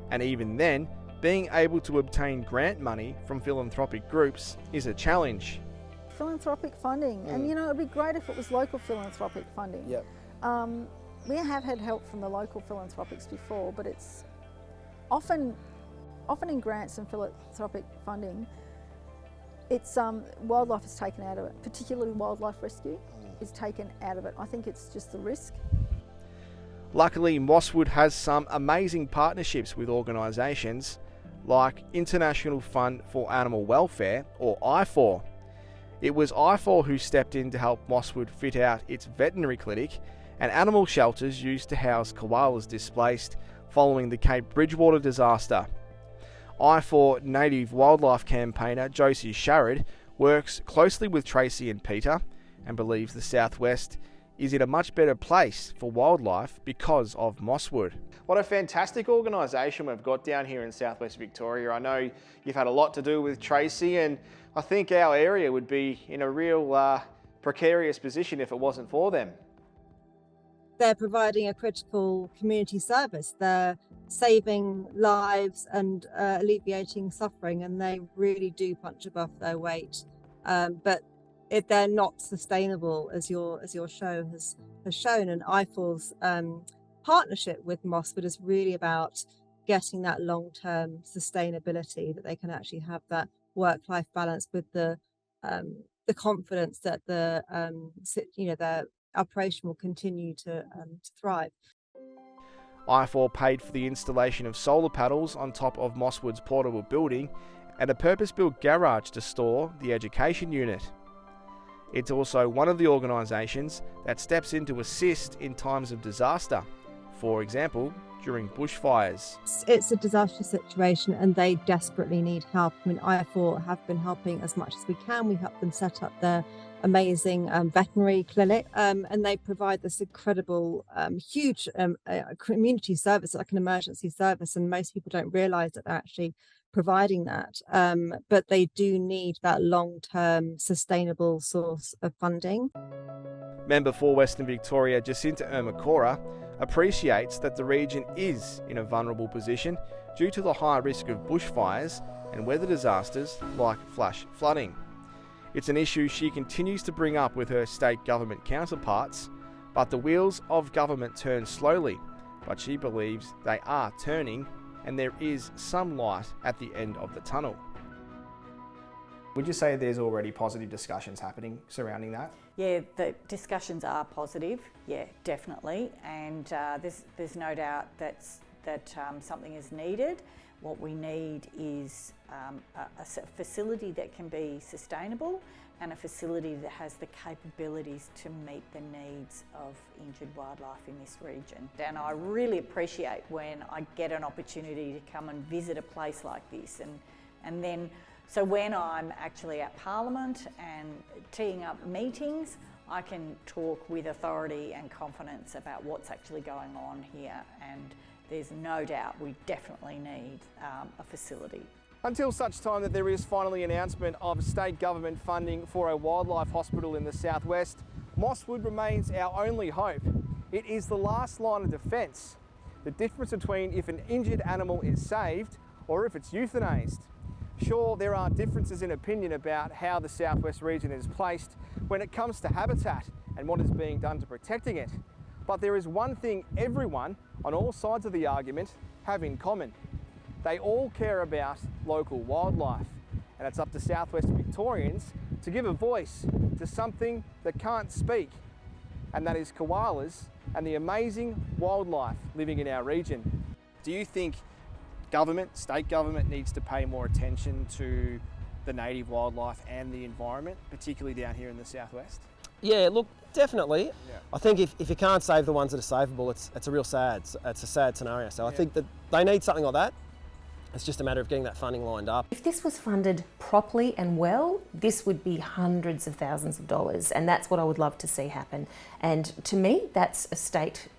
Speaker 2: And even then, being able to obtain grant money from philanthropic groups is a challenge.
Speaker 1: Philanthropic funding, and you know, it'd be great if it was local philanthropic funding.
Speaker 2: Yep.
Speaker 1: We have had help from the local philanthropics before, but it's often in grants and philanthropic funding, it's wildlife is taken out of it, particularly wildlife rescue is taken out of it. I think it's just the risk.
Speaker 2: Luckily, Mosswood has some amazing partnerships with organisations like International Fund for Animal Welfare, or IFOR. It was IFOR who stepped in to help Mosswood fit out its veterinary clinic and animal shelters used to house koalas displaced following the Cape Bridgewater disaster. IFOR native wildlife campaigner Josie Sharrod works closely with Tracy and Peter and believes the Southwest is in a much better place for wildlife because of Mosswood. What a fantastic organisation we've got down here in Southwest Victoria. I know you've had a lot to do with Tracy, and I think our area would be in a real precarious position if it wasn't for them.
Speaker 5: They're providing a critical community service. They're saving lives and alleviating suffering, and they really do punch above their weight. But if they're not sustainable, as your show has shown, and IFOR's partnership with Mosswood is really about getting that long-term sustainability, that they can actually have that work-life balance with the confidence that their operation will continue to thrive.
Speaker 2: IFOR paid for the installation of solar panels on top of Mosswood's portable building and a purpose-built garage to store the education unit. It's also one of the organisations that steps in to assist in times of disaster, for example, during bushfires.
Speaker 5: It's a disaster situation and they desperately need help. I mean, IFOR have been helping as much as we can. We help them set up their amazing veterinary clinic, and they provide this incredible, huge community service, like an emergency service, and most people don't realise that they're actually providing that, but they do need that long-term sustainable source of funding.
Speaker 2: Member for Western Victoria Jacinta Ermacora appreciates that the region is in a vulnerable position due to the high risk of bushfires and weather disasters like flash flooding. It's an issue she continues to bring up with her state government counterparts, but the wheels of government turn slowly, but she believes they are turning and there is some light at the end of the tunnel.
Speaker 4: Would you say there's already positive discussions happening surrounding that?
Speaker 6: Yeah, the discussions are positive, yeah, definitely, and there's no doubt that that something is needed. What we need is a facility that can be sustainable and a facility that has the capabilities to meet the needs of injured wildlife in this region. And I really appreciate when I get an opportunity to come and visit a place like this, and then so when I'm actually at Parliament and teeing up meetings, I can talk with authority and confidence about what's actually going on here, and there's no doubt we definitely need a facility.
Speaker 17: Until such time that there is finally announcement of state government funding for a wildlife hospital in the southwest, Mosswood remains our only hope. It is the last line of defence. The difference between if an injured animal is saved or if it's euthanased. Sure, there are differences in opinion about how the southwest region is placed when it comes to habitat and what is being done to protecting it. But there is one thing everyone on all sides of the argument have in common. They all care about local wildlife, and it's up to southwest Victorians to give a voice to something that can't speak, and that is koalas and the amazing wildlife living in our region. Do you think government, state government, needs to pay more attention to the native wildlife and the environment, particularly down here in the southwest?
Speaker 3: Yeah, look, definitely. Yeah. I think if you can't save the ones that are savable, it's a sad scenario. So I think that they need something like that. It's just a matter of getting that funding lined up.
Speaker 8: If this was funded properly and well, this would be hundreds of thousands of dollars, and that's what I would love to see happen. And to me, that's a state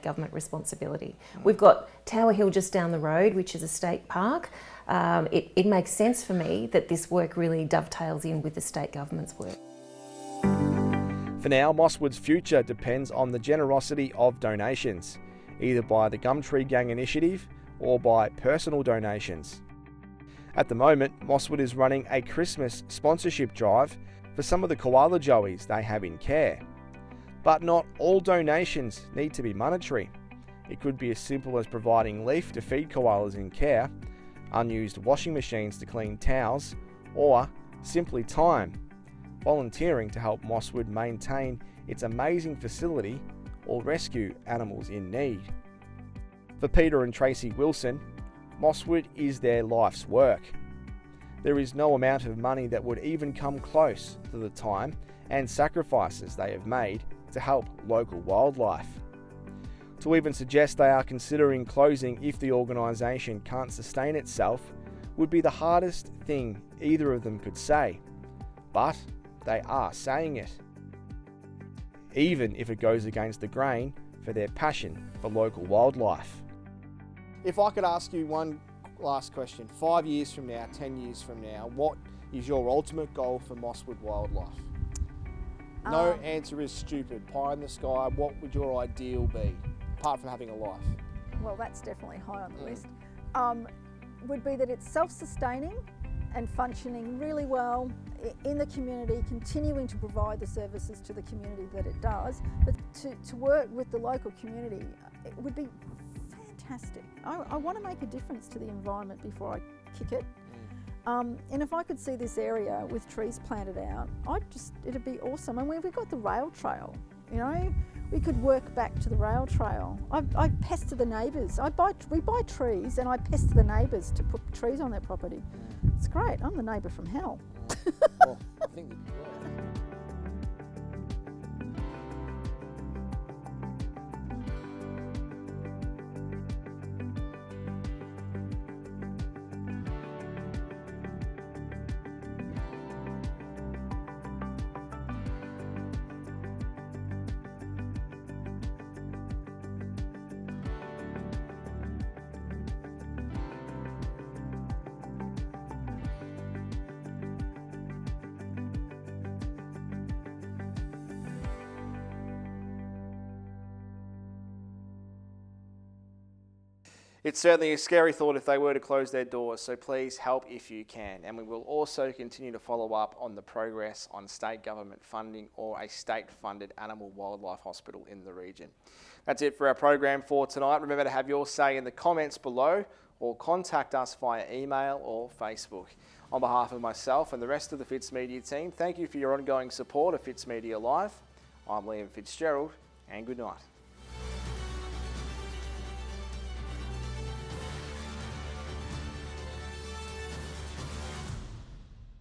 Speaker 8: government responsibility. We've got Tower Hill just down the road, which is a state park. It makes sense for me that this work really dovetails in with the state government's work.
Speaker 2: For now, Mosswood's future depends on the generosity of donations, either by the Gumtree Gang Initiative or by personal donations. At the moment, Mosswood is running a Christmas sponsorship drive for some of the koala joeys they have in care. But not all donations need to be monetary. It could be as simple as providing leaf to feed koalas in care, unused washing machines to clean towels, or simply time, volunteering to help Mosswood maintain its amazing facility or rescue animals in need. For Peter and Tracy Wilson, Mosswood is their life's work. There is no amount of money that would even come close to the time and sacrifices they have made to help local wildlife. To even suggest they are considering closing if the organisation can't sustain itself would be the hardest thing either of them could say. But they are saying it, even if it goes against the grain for their passion for local wildlife. If I could ask you one last question, 5 years from now, 10 years from now, what is your ultimate goal for Mosswood Wildlife? No answer is stupid. Pie in the sky, what would your ideal be, apart from having a life?
Speaker 1: Well, that's definitely high on the list. Would be that it's self-sustaining and functioning really well in the community, continuing to provide the services to the community that it does, but to work with the local community, it would be fantastic. I want to make a difference to the environment before I kick it. And if I could see this area with trees planted out, it'd be awesome. And we've got the rail trail, you know, we could work back to the rail trail. I pester the neighbours. We buy trees and I pester the neighbours to put trees on their property. It's great. I'm the neighbour from hell.
Speaker 2: Well, I think that'd be great. It's certainly a scary thought if they were to close their doors, so please help if you can. And we will also continue to follow up on the progress on state government funding or a state-funded animal wildlife hospital in the region. That's it for our program for tonight. Remember to have your say in the comments below or contact us via email or Facebook. On behalf of myself and the rest of the Fitz Media team, thank you for your ongoing support of Fitz Media Live. I'm Liam Fitzgerald, and good night.